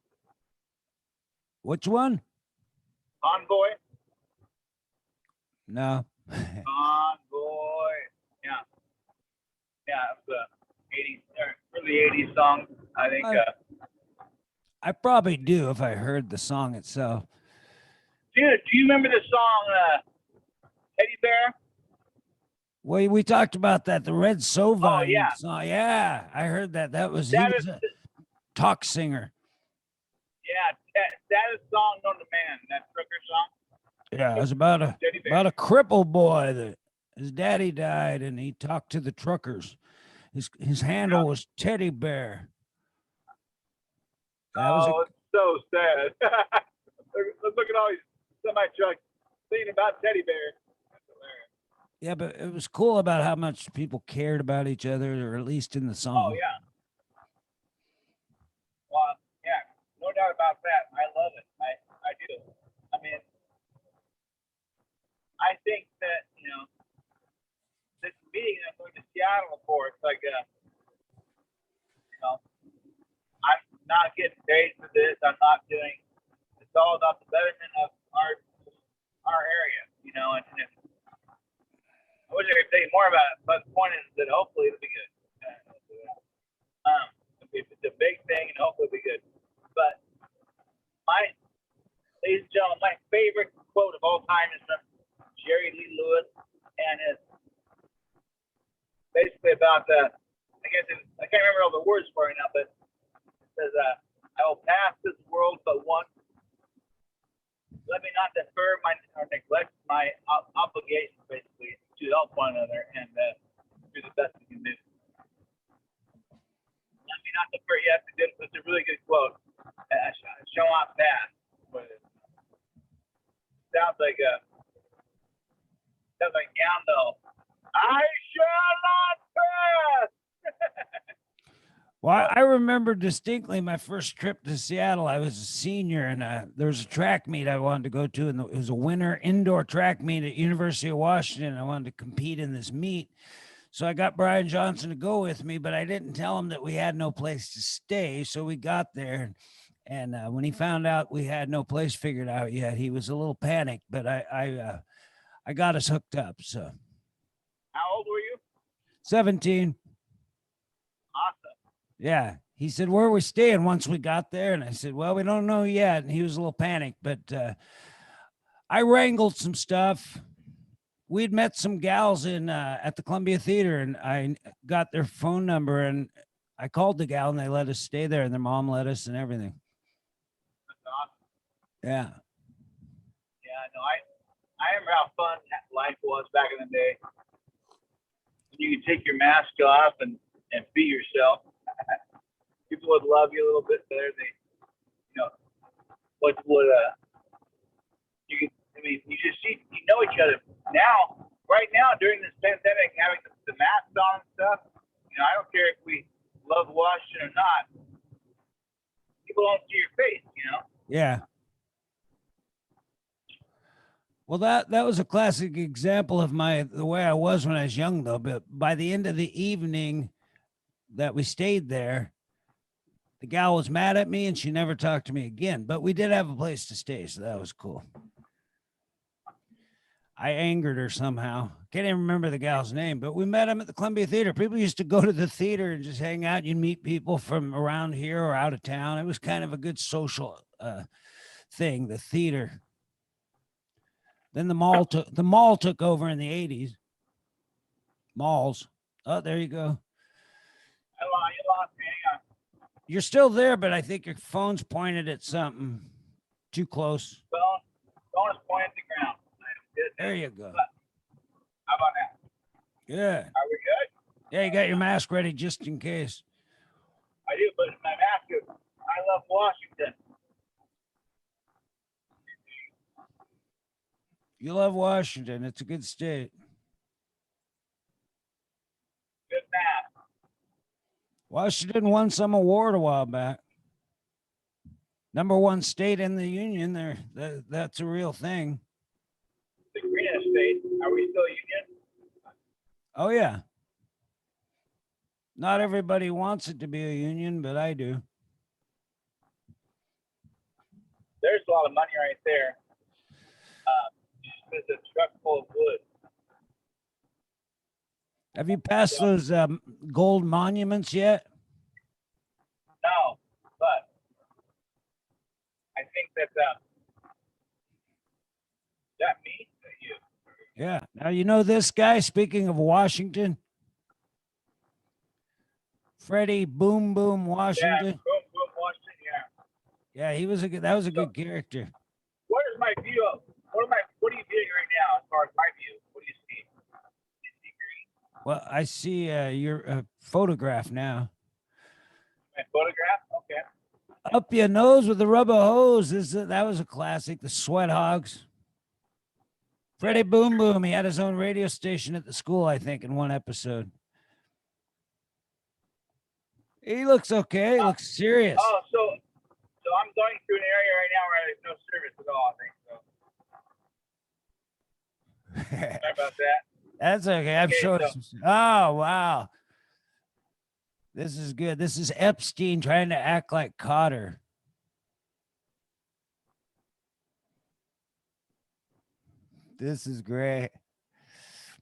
Which one? Convoy? No. Convoy. Yeah. Yeah, it's the 80s, early 80s song. I think. I probably do if I heard the song itself. Dude, do you remember the song Teddy Bear? Well, we talked about that. The Red Sovine yeah. song. Yeah, I heard that. He was a talk singer. Yeah, saddest song known to man. That trucker song. Yeah, it was about a cripple boy that his daddy died, and he talked to the truckers. His handle was Teddy Bear. It's so sad. Look at all these semi trucks singing about Teddy Bear. That's hilarious. Yeah, but it was cool about how much people cared about each other, or at least in the song. Oh yeah. Well, yeah, no doubt about that. I love it. I do. I mean, I think that this meeting I'm going to Seattle for, it's like I'm not getting paid for this. I'm not doing. It's all about the betterment of our area, and if, I wish I could tell you more about it, but the point is that hopefully it'll be good. It's a big thing, and hopefully it'll be good. But ladies and gentlemen, my favorite quote of all time is from Jerry Lee Lewis, and it's basically about I can't remember all the words for it now, but it says, "I will pass this world but once. Let me not defer or neglect my obligations, basically, to help one another and do the best we can do." Let me not defer. Yes, it's a really good quote. Show not pass. Sounds like Gandalf. I shall not pass. Well, I remember distinctly my first trip to Seattle. I was a senior, and there was a track meet I wanted to go to, and it was a winter indoor track meet at University of Washington. I wanted to compete in this meet, so I got Brian Johnson to go with me, but I didn't tell him that we had no place to stay. So we got there, and when he found out we had no place figured out yet, he was a little panicked. But I got us hooked up. So, How old were you? 17. Awesome. Yeah. He said, "Where are we staying once we got there?" And I said, "Well, we don't know yet." And he was a little panicked, but I wrangled some stuff. We'd met some gals at the Columbia Theater, and I got their phone number, and I called the gal, and they let us stay there, and their mom let us and everything. Yeah. Yeah, no, I remember how fun that life was back in the day. You could take your mask off and be yourself. People would love you a little bit better. They, you know, what would you could. I mean, you just see, you know each other now. Right now, during this pandemic, having the masks on and stuff. You know, I don't care if we love Washington or not. People don't see your face. You know. Yeah. Well, that was a classic example of the way I was when I was young, though. But by the end of the evening that we stayed there, the gal was mad at me and she never talked to me again. But we did have a place to stay, so that was cool. I angered her somehow. Can't even remember the gal's name, but we met him at the Columbia Theater. People used to go to the theater and just hang out. You'd meet people from around here or out of town. It was kind of a good social thing, the theater. Then the mall took over in the 80s. Malls. Oh, there you go. You lost me. Hang on. You're still there, but I think your phone's pointed at something too close. Phone is pointing at the ground. There you go. How about that? Good. Are we good? Yeah, you got your mask ready just in case. I do, but my mask is, I love Washington. You love Washington. It's a good state. Good mask. Washington won some award a while back. #1 state in the union there. That's a real thing. The greenest state. Are we still union? Oh, yeah. Not everybody wants it to be a union, but I do. There's a lot of money right there. There's a truck full of wood. Have you passed those gold monuments yet? No, but I think that that me, you. Yeah. Now, you know this guy, speaking of Washington? Freddie Boom Boom Yeah, Washington. boom, boom, Washington. Yeah. Yeah, that was a good character. What is my view of? What are you viewing right now as far as my view? What do you see? You see green? Well, I see your photograph now. My photograph? Okay. Up your nose with the rubber hose. That was a classic. The Sweat Hogs. Freddie Boom Boom. He had his own radio station at the school, I think, in one episode. He looks okay. He looks serious. Oh, so I'm going through an area right now where there's no service at all, I think. So sorry about that. That's okay. I'm Okay, sure. so- Oh, wow. This is good. This is Epstein trying to act like Cotter. This is great.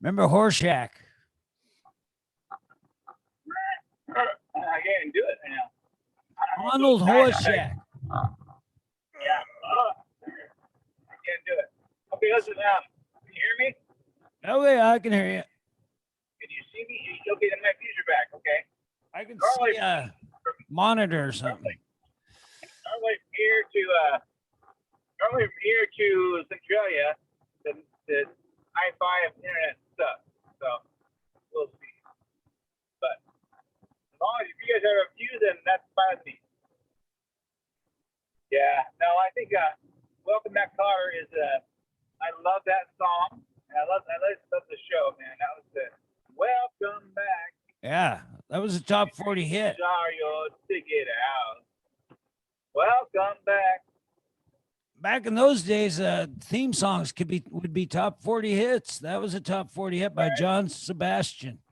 Remember Horshack? I can't even do it right now. Arnold Horshack. Yeah. I can't do it. Okay, listen. Can you hear me? Oh, yeah, I can hear you. Can you see me? Okay, then my views are back. Okay. I can Normally- see a monitor or something. Normally from here to Centralia, the high-five internet stuff. So we'll see. But as long as if you guys have a view, then that's fine with me. Yeah. No, I think "Welcome Back, Cotter" is I love that song, and I love the show, man. That was the "Welcome Back." Yeah, that was a top 40 hit. Sorry, ticket out. Welcome back. Back in those days, theme songs would be top 40 hits. That was a top 40 hit by John Sebastian.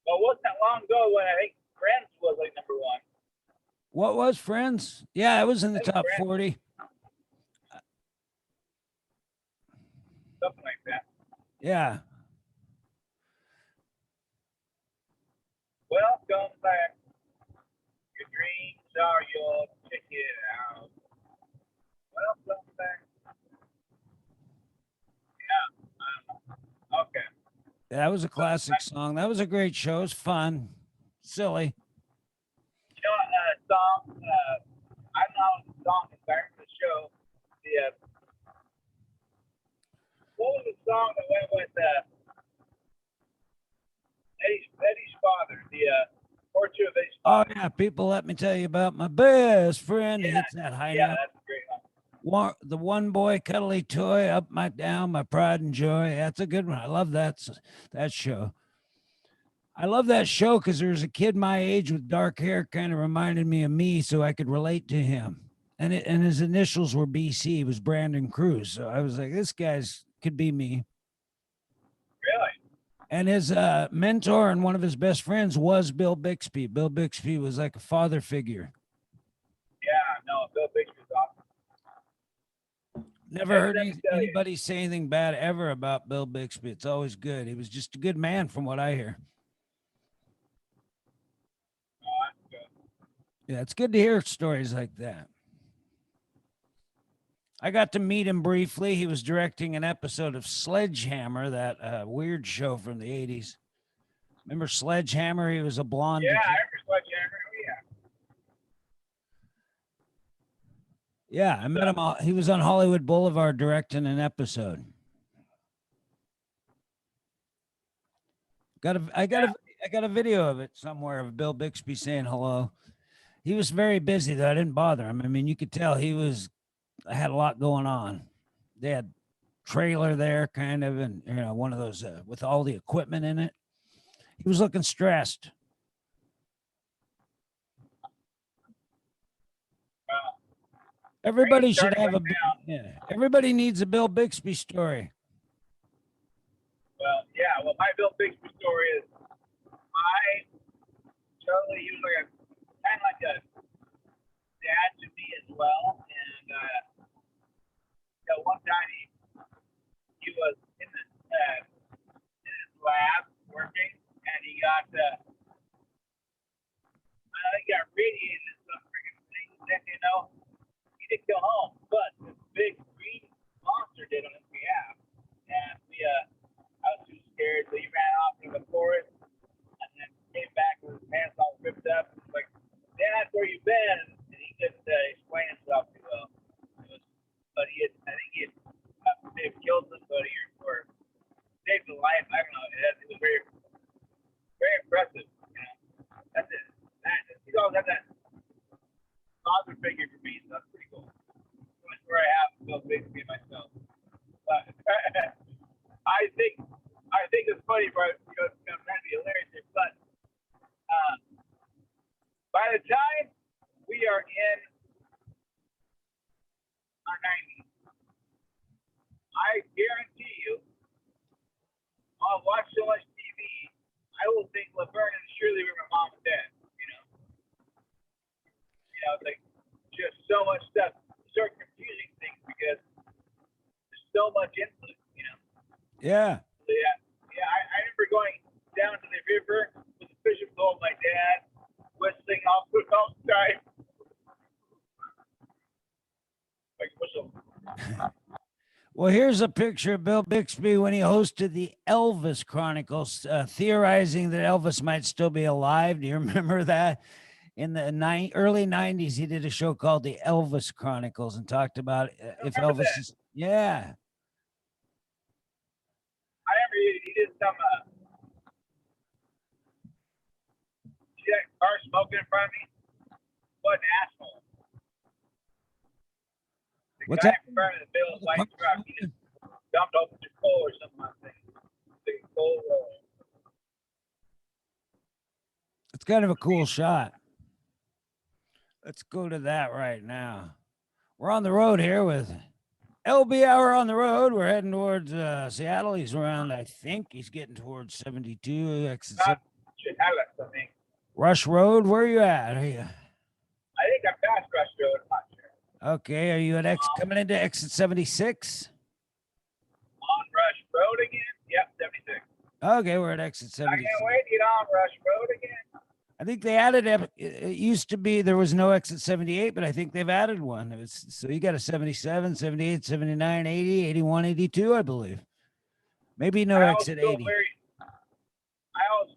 Well, it wasn't that long ago when I think "Friends" was like #1. What was Friends? Yeah, it was in the top 40. Something like that. Yeah. Welcome back. Your dreams are your ticket out. Welcome back. Yeah. Okay. That was a classic song. That was a great show. It was fun, silly. You know what song? I'm not on with the song in the show. What was the song that went with Eddie's father? The portrait of Eddie's Oh father. yeah, people, let me tell you about my best friend. He Yeah, hits that high yeah, note. that's a great one. The one boy cuddly toy, up my down, my pride and joy. That's a good one. I love that show. I love that show because there was a kid my age with dark hair, kind of reminded me of me, so I could relate to him. And his initials were BC. He was Brandon Cruz. So I was like, this guy's could be me. Really? And his mentor and one of his best friends was Bill Bixby. Bill Bixby was like a father figure. Yeah, no, Bill Bixby's awesome. Never heard anybody say anything bad ever about Bill Bixby. It's always good. He was just a good man, from what I hear. Oh, that's good. Yeah, it's good to hear stories like that. I got to meet him briefly. He was directing an episode of Sledgehammer, that weird show from the 80s. Remember Sledgehammer? He was a blonde. Yeah, I remember Sledgehammer. Yeah, I met him. He was on Hollywood Boulevard directing an episode. I got a video of it somewhere of Bill Bixby saying hello. He was very busy though. I didn't bother him. I mean, you could tell I had a lot going on. They had trailer there kind of, and one of those with all the equipment in it. He was looking stressed. Everybody should have everybody needs a Bill Bixby story. Well, yeah. Well, my Bill Bixby story is he was like kind of like a dad to me as well. And one time he was in his lab working, and he got radiated and some freaking thing. Then he didn't go home, but this big green monster did on his behalf, and I was too scared, so he ran off to the forest, and then came back with his pants all ripped up. And was like, "Dad, where you been?" And he couldn't explain himself too well. But I think he may have killed somebody or saved a life. I don't know. It was very, very impressive. That's it. He's always had that father figure for me, so that's pretty cool. That's where I have Bill Bixby myself. But I think it's funny, but it's going to be hilarious. But by the time we are in our 90s, I guarantee you, I'll watch so much TV, I will think Laverne and Shirley were my mom and dad. Like just so much stuff. Start confusing things because there's so much input. Yeah. Yeah. I remember going down to the river with the fishing pole, my dad whistling off the outside. Like whistle. Well, here's a picture of Bill Bixby when he hosted the Elvis Chronicles, theorizing that Elvis might still be alive. Do you remember that? In the early 90s, he did a show called the Elvis Chronicles and talked about if Elvis is, yeah. I remember he did some, see that car smoking in front of me? What an asshole. The What's guy that? in front of the Bill's white truck, he just dumped open the coal or something like that. Big coal roll. It's kind of a cool shot. Let's go to that right now. We're on the road here with LB Hour on the road. We're heading towards Seattle. He's around, I think he's getting towards 72. Exit I think. Rush Road. Where are you at? Are you? I think I'm past Rush Road. I'm not sure. Okay. Are you at coming into exit 76? On Rush Road again? Yep, 76. Okay, we're at exit 76. I can't wait to get on Rush Road again. I think they added it used to be there was no exit 78, but I think they've added one. So you got a 77, 78, 79, 80, 81, 82, I believe. Maybe no exit 80. I always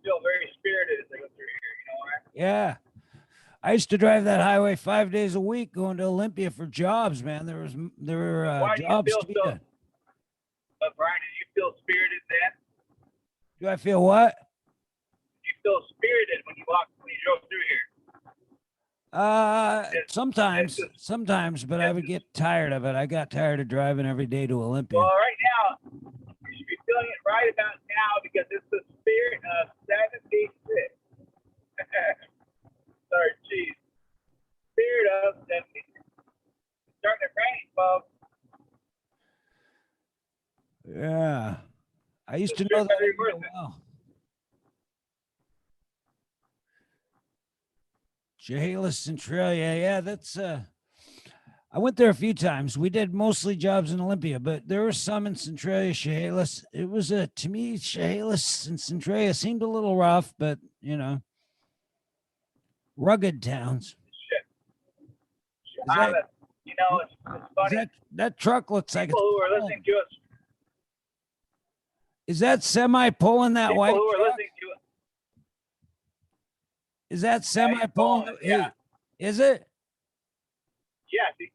feel very spirited as I go through here, you know what? Yeah. I used to drive that highway 5 days a week going to Olympia for jobs, man. There were Why do you jobs feel to be so- done. But Brian, did you feel spirited then? Do I feel what? Did you feel spirited when you drove through here? Sometimes, but I would get tired of it. I got tired of driving every day to Olympia. Well, right now, you should be feeling it right about now because it's the spirit of 76. Sorry, geez. Spirit of 76. It's starting to rain, folks. Yeah. I used to It's know that very area worth it. well. Chehalis Centralia. Yeah, that's I went there a few times. We did mostly jobs in Olympia, but there were some in Centralia, Chehalis. It was to me, Chehalis and Centralia seemed a little rough, but rugged towns. Is that- You know, it's funny. that truck looks like People it's who are pulling. listening to us, Is that semi pulling that people white who are truck? listening to us, Is that semi he's pulling? pulling it, yeah. Is it? yes, he's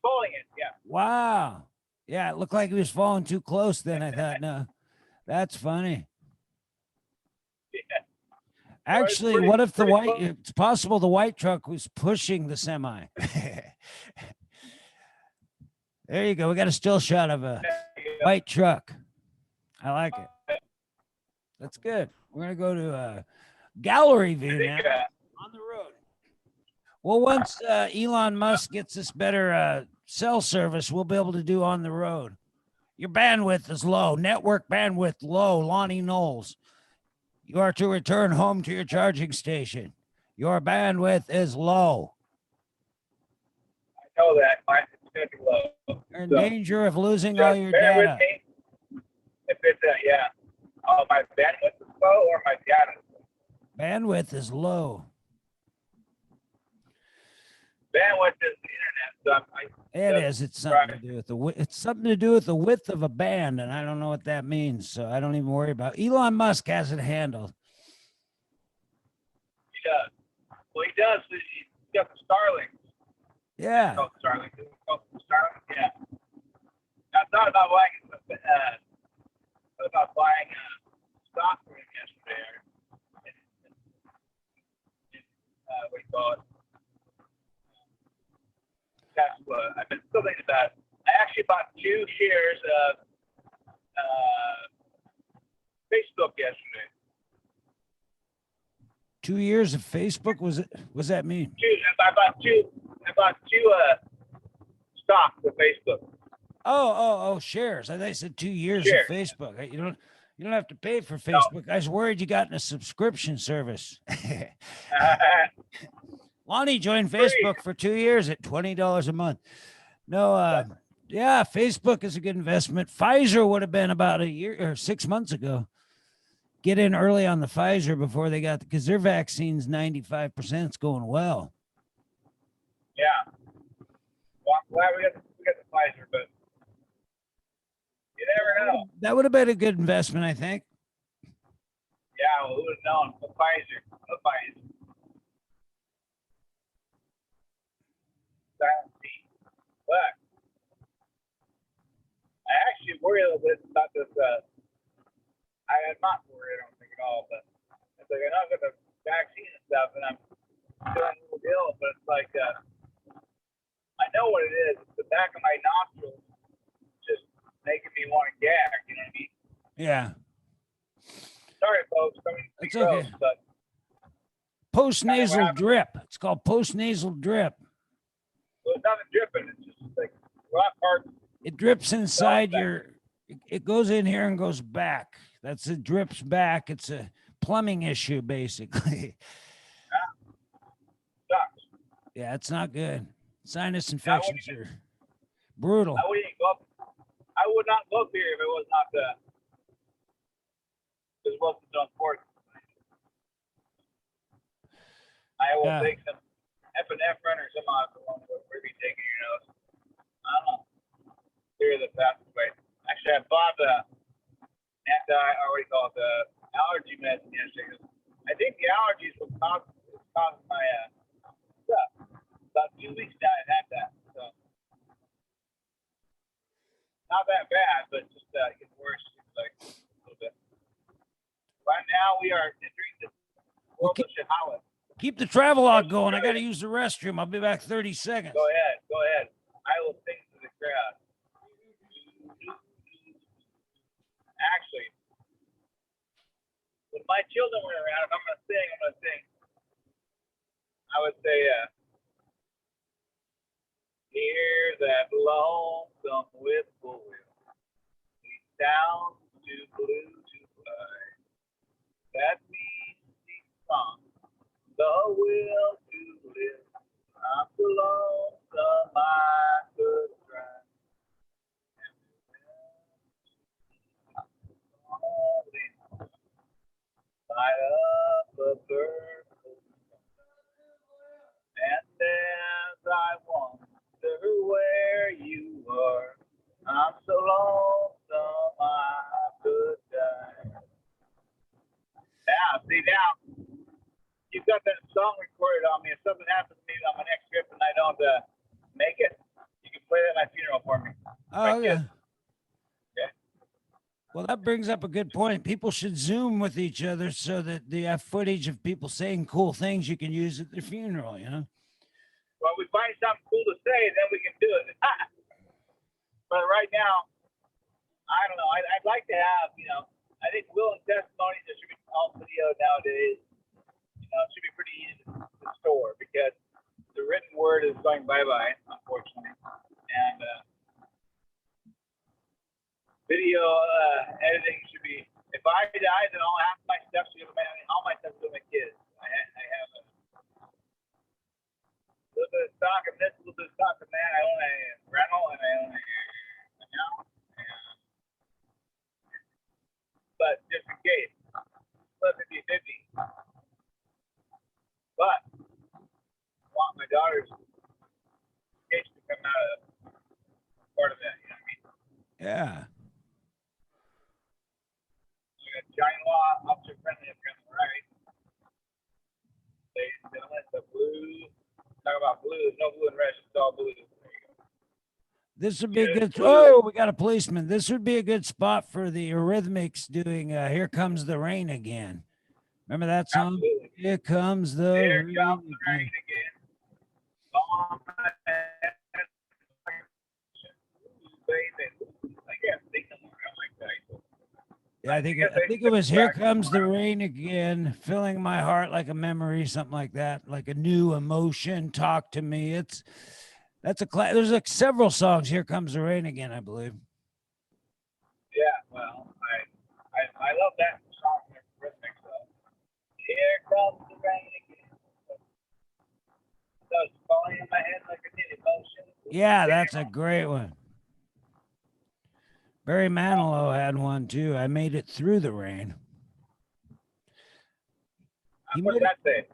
pulling it. Yeah. Wow. Yeah, it looked like he was falling too close then. I thought, no, that's funny. Yeah. Actually, pretty- what if the pretty white, close. it's possible the white truck was pushing the semi. There you go. We got a still shot of a white truck. I like it. That's good. We're going to go to a gallery view now on the road. Well, once Elon Musk gets this better cell service, we'll be able to do on the road. Your bandwidth is low. Network bandwidth low. Lonnie Knowles. You are to return home to your charging station. Your bandwidth is low. I know that. Mine is going to be low. You're in So, danger of losing all your bear with data. me. If it's yeah. Oh, my bandwidth is low or my data is low? Bandwidth is low. Bandwidth is the internet. So It is. It's something to do with it's something to do with the width of a band, and I don't know what that means, so I don't even worry about it. Elon Musk has it handled. he does. Well, he does. He's got the Starlink. Yeah. Oh, Starlink. Is it called Starlink? Yeah. I thought about buying stock for him yesterday. What do you call it? Tesla. I've been still thinking about it. I actually bought 2 shares of Facebook yesterday. 2 years of Facebook. What's that mean? I bought two stocks of Facebook. Oh, shares. I thought you said 2 years Shares. of Facebook. You don't have to pay for Facebook. I was worried you got in a subscription service. Lonnie joined Facebook for 2 years at $20 a month. No, yeah, Facebook is a good investment. Pfizer would have been about a year or 6 months ago. Get in early on the Pfizer before they got, because their vaccine's 95%. It's going well. Yeah. Well, I'm glad we got the Pfizer, but you never know. That would have been a good investment, I think. Yeah, well, who would have known? The Pfizer. Silent P. But I actually worry a little bit about this. I'm not worried, I don't think at all, but it's like I know I've got the vaccine and stuff, and I'm feeling a little ill, but it's like I know what it is. It's the back of my nostrils just making me want to gag, you know what I mean? Yeah. Sorry, folks. I mean, It's okay. But Post-nasal drip. It's called post-nasal drip. well, it's nothing dripping. It's just like rock hard. It drips inside it goes in here and goes back. It drips back. It's a plumbing issue, basically. Sucks. Yeah, it's not good. Sinus infections are brutal. I wouldn't go up. I would not go up here if it was not it wasn't so important. I will Yeah. take some epinephrine or some other one we'll be taking your nose. I don't know. Here the fastest way. Actually, I bought the allergy medicine yesterday. I think the allergies will cause my 2 weeks now I've had that. So not that bad, but just getting worse. Seems like a little bit. Right now we are entering the world of Shahawat. Keep the travelogue going. I got to use the restroom. I'll be back 30 seconds. Go ahead. Go ahead. I will sing to the crowd. Actually, when my children were around, if I'm going to sing. I would say, hear that lonesome whippoorwill. He's down too blue to fly. That means he's sung the will to live. I'm so lonesome I could cry. Light up a bird, and as I wonder where you are, I'm so lonesome I could die. See now, you've got that song recorded on me. If something happens to me on my next trip and I don't make it, you can play that at my funeral for me. Oh, Right, yeah. kid? Okay. Well, that brings up a good point. People should Zoom with each other so that they have footage of people saying cool things you can use at their funeral, you know? Well, we find something cool to say, then we can do it. But right now, I don't know. I'd like to have, I think will and testimonies that should be all video nowadays. It should be pretty easy to store because the written word is going bye-bye, unfortunately. And video editing should be, if I die, then all half my stuff should go to all my stuff should go to my kids. I have a little bit of stock of this, a little bit of stock of that. I own a rental and I own a house. But just in case, let it be 50. But I want my daughter's case to come out of part of that, you know what I mean? Yeah. So we got Johnny Law, Officer Friendly up here on the right. Ladies and gentlemen, the blues. Talk about blues, no blue and red, it's all blues. There you go. This would be a good. Oh, we got a policeman. This would be a good spot for the Eurythmics doing "Here Comes the Rain Again." Remember that song? Absolutely. Here comes the Here rain comes the again. rain again. On my head. Baby. I can't think no more. I like that. Yeah, I think it was "Here Comes the Rain Again," filling my heart like a memory, something like that, like a new emotion. Talk to me. That's a class. There's like several songs. "Here Comes the Rain Again," I believe. Yeah, well, I love that song from Rhythmic stuff. Here comes the rain again. So it's falling in my head like a new emotion. Yeah, that's a great one. Barry Manilow had one too. "I Made It Through the Rain." What's that say?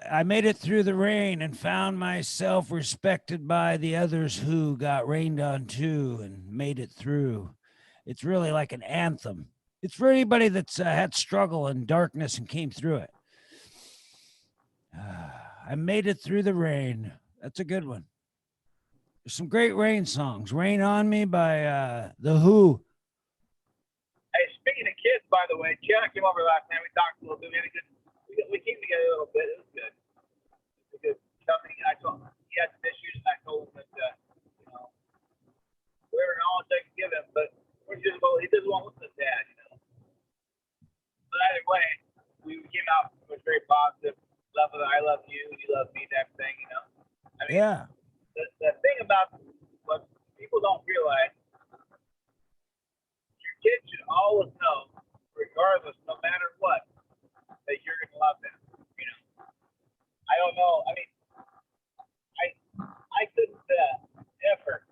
I made it through the rain and found myself respected by the others who got rained on too and made it through. It's really like an anthem. It's for anybody that's had struggle and darkness and came through it. I made it through the rain. That's a good one. There's some great rain songs. "Rain on Me" by The Who. Hey, speaking of kids, by the way, Chandler came over last night. We talked a little bit. We came together a little bit. It was good. It was good. Something I told him he had some issues, and I told him that whatever knowledge I could give him, but he doesn't want to listen to Dad, But either way, we came out. It was very positive. Love it. I love you. You love me. That thing, I mean, Yeah. The thing about what people don't realize, your kids should always know, regardless, no matter what, that you're gonna love them. I don't know. I mean, I couldn't ever,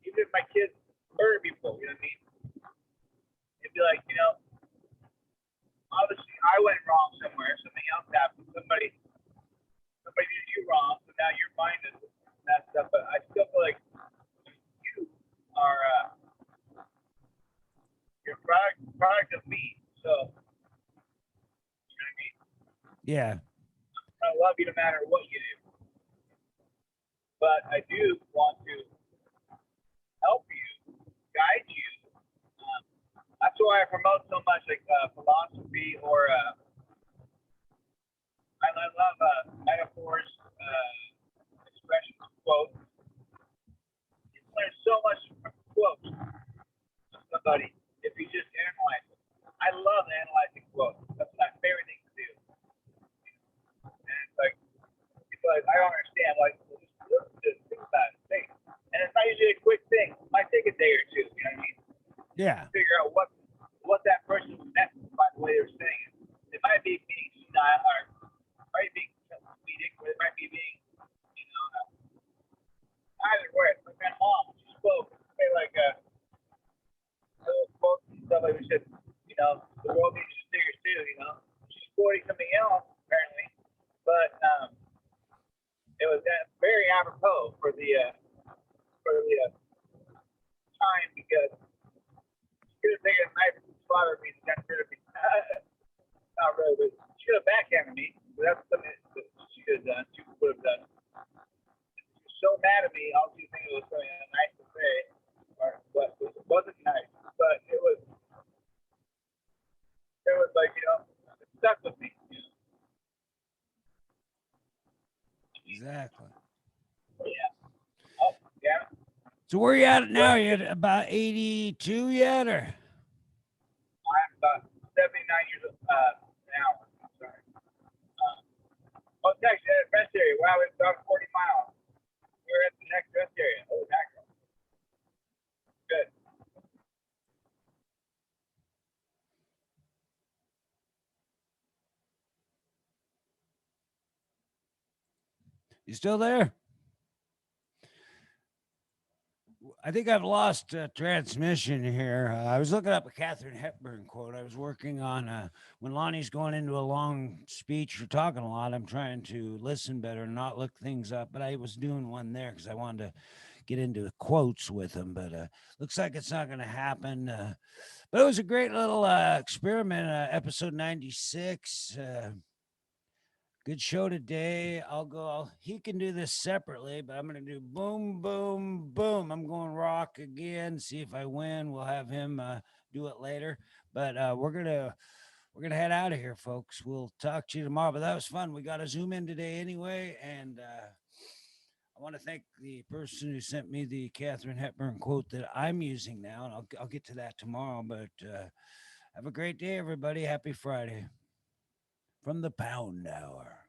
even if my kids murder people, you know what I mean? It'd be like, obviously I went wrong somewhere. Something else happened. Somebody did you wrong, so now your mind is messed up. But I still feel like you are you're product of me. So you know what I mean? Yeah. I to love you no matter what you do. But I do want to help you, guide you. That's why I promote so much like philosophy or I love metaphors, expressions, quotes. You can learn so much from quotes from somebody if you just analyze it. I love analyzing quotes. That's my favorite thing to do. And it's like, people are like, I don't understand. Like, just think about it. Think. And it's not usually a quick thing. It might take a day or two. You know what I mean? Yeah. Figure out what that person meant by the way they're saying it. It might be being senile or might be being comedic, or it might be being, you know, either way. Like my mom, she spoke, say like quotes and stuff like we said, you know, the world needs stickers too, you know. She's quoting something else apparently, but it was very apropos for the time because she could have taken a knife and slaughtered me and got rid of me. Not really, but she could have backhanded me. But that's something that she could have done. She would have done. She was so mad at me. All she think it was something nice to say, or what it wasn't nice, but it was like, you know, it stuck with me. You know? Exactly. Yeah. Oh, yeah. So where you at now? You at about 82 yet, or? I'm about 79 years an hour. I'm sorry. Oh, it's actually at a rest area. Wow, it's about 40 miles. We're at the next rest area. Oh, mackerel. Good. You still there? I think I've lost transmission here. I was looking up a Katharine Hepburn quote. I was working on when Lonnie's going into a long speech or talking a lot, I'm trying to listen better and not look things up. But I was doing one there because I wanted to get into quotes with him. But looks like it's not going to happen. But it was a great little experiment, episode 96. Good show today. He can do this separately, but I'm going to do boom, boom, boom. I'm going rock again. See if I win. We'll have him do it later. But we're going to head out of here, folks. We'll talk to you tomorrow. But that was fun. We got to zoom in today anyway. And I want to thank the person who sent me the Katharine Hepburn quote that I'm using now. And I'll get to that tomorrow. But have a great day, everybody. Happy Friday from the Pound Hour.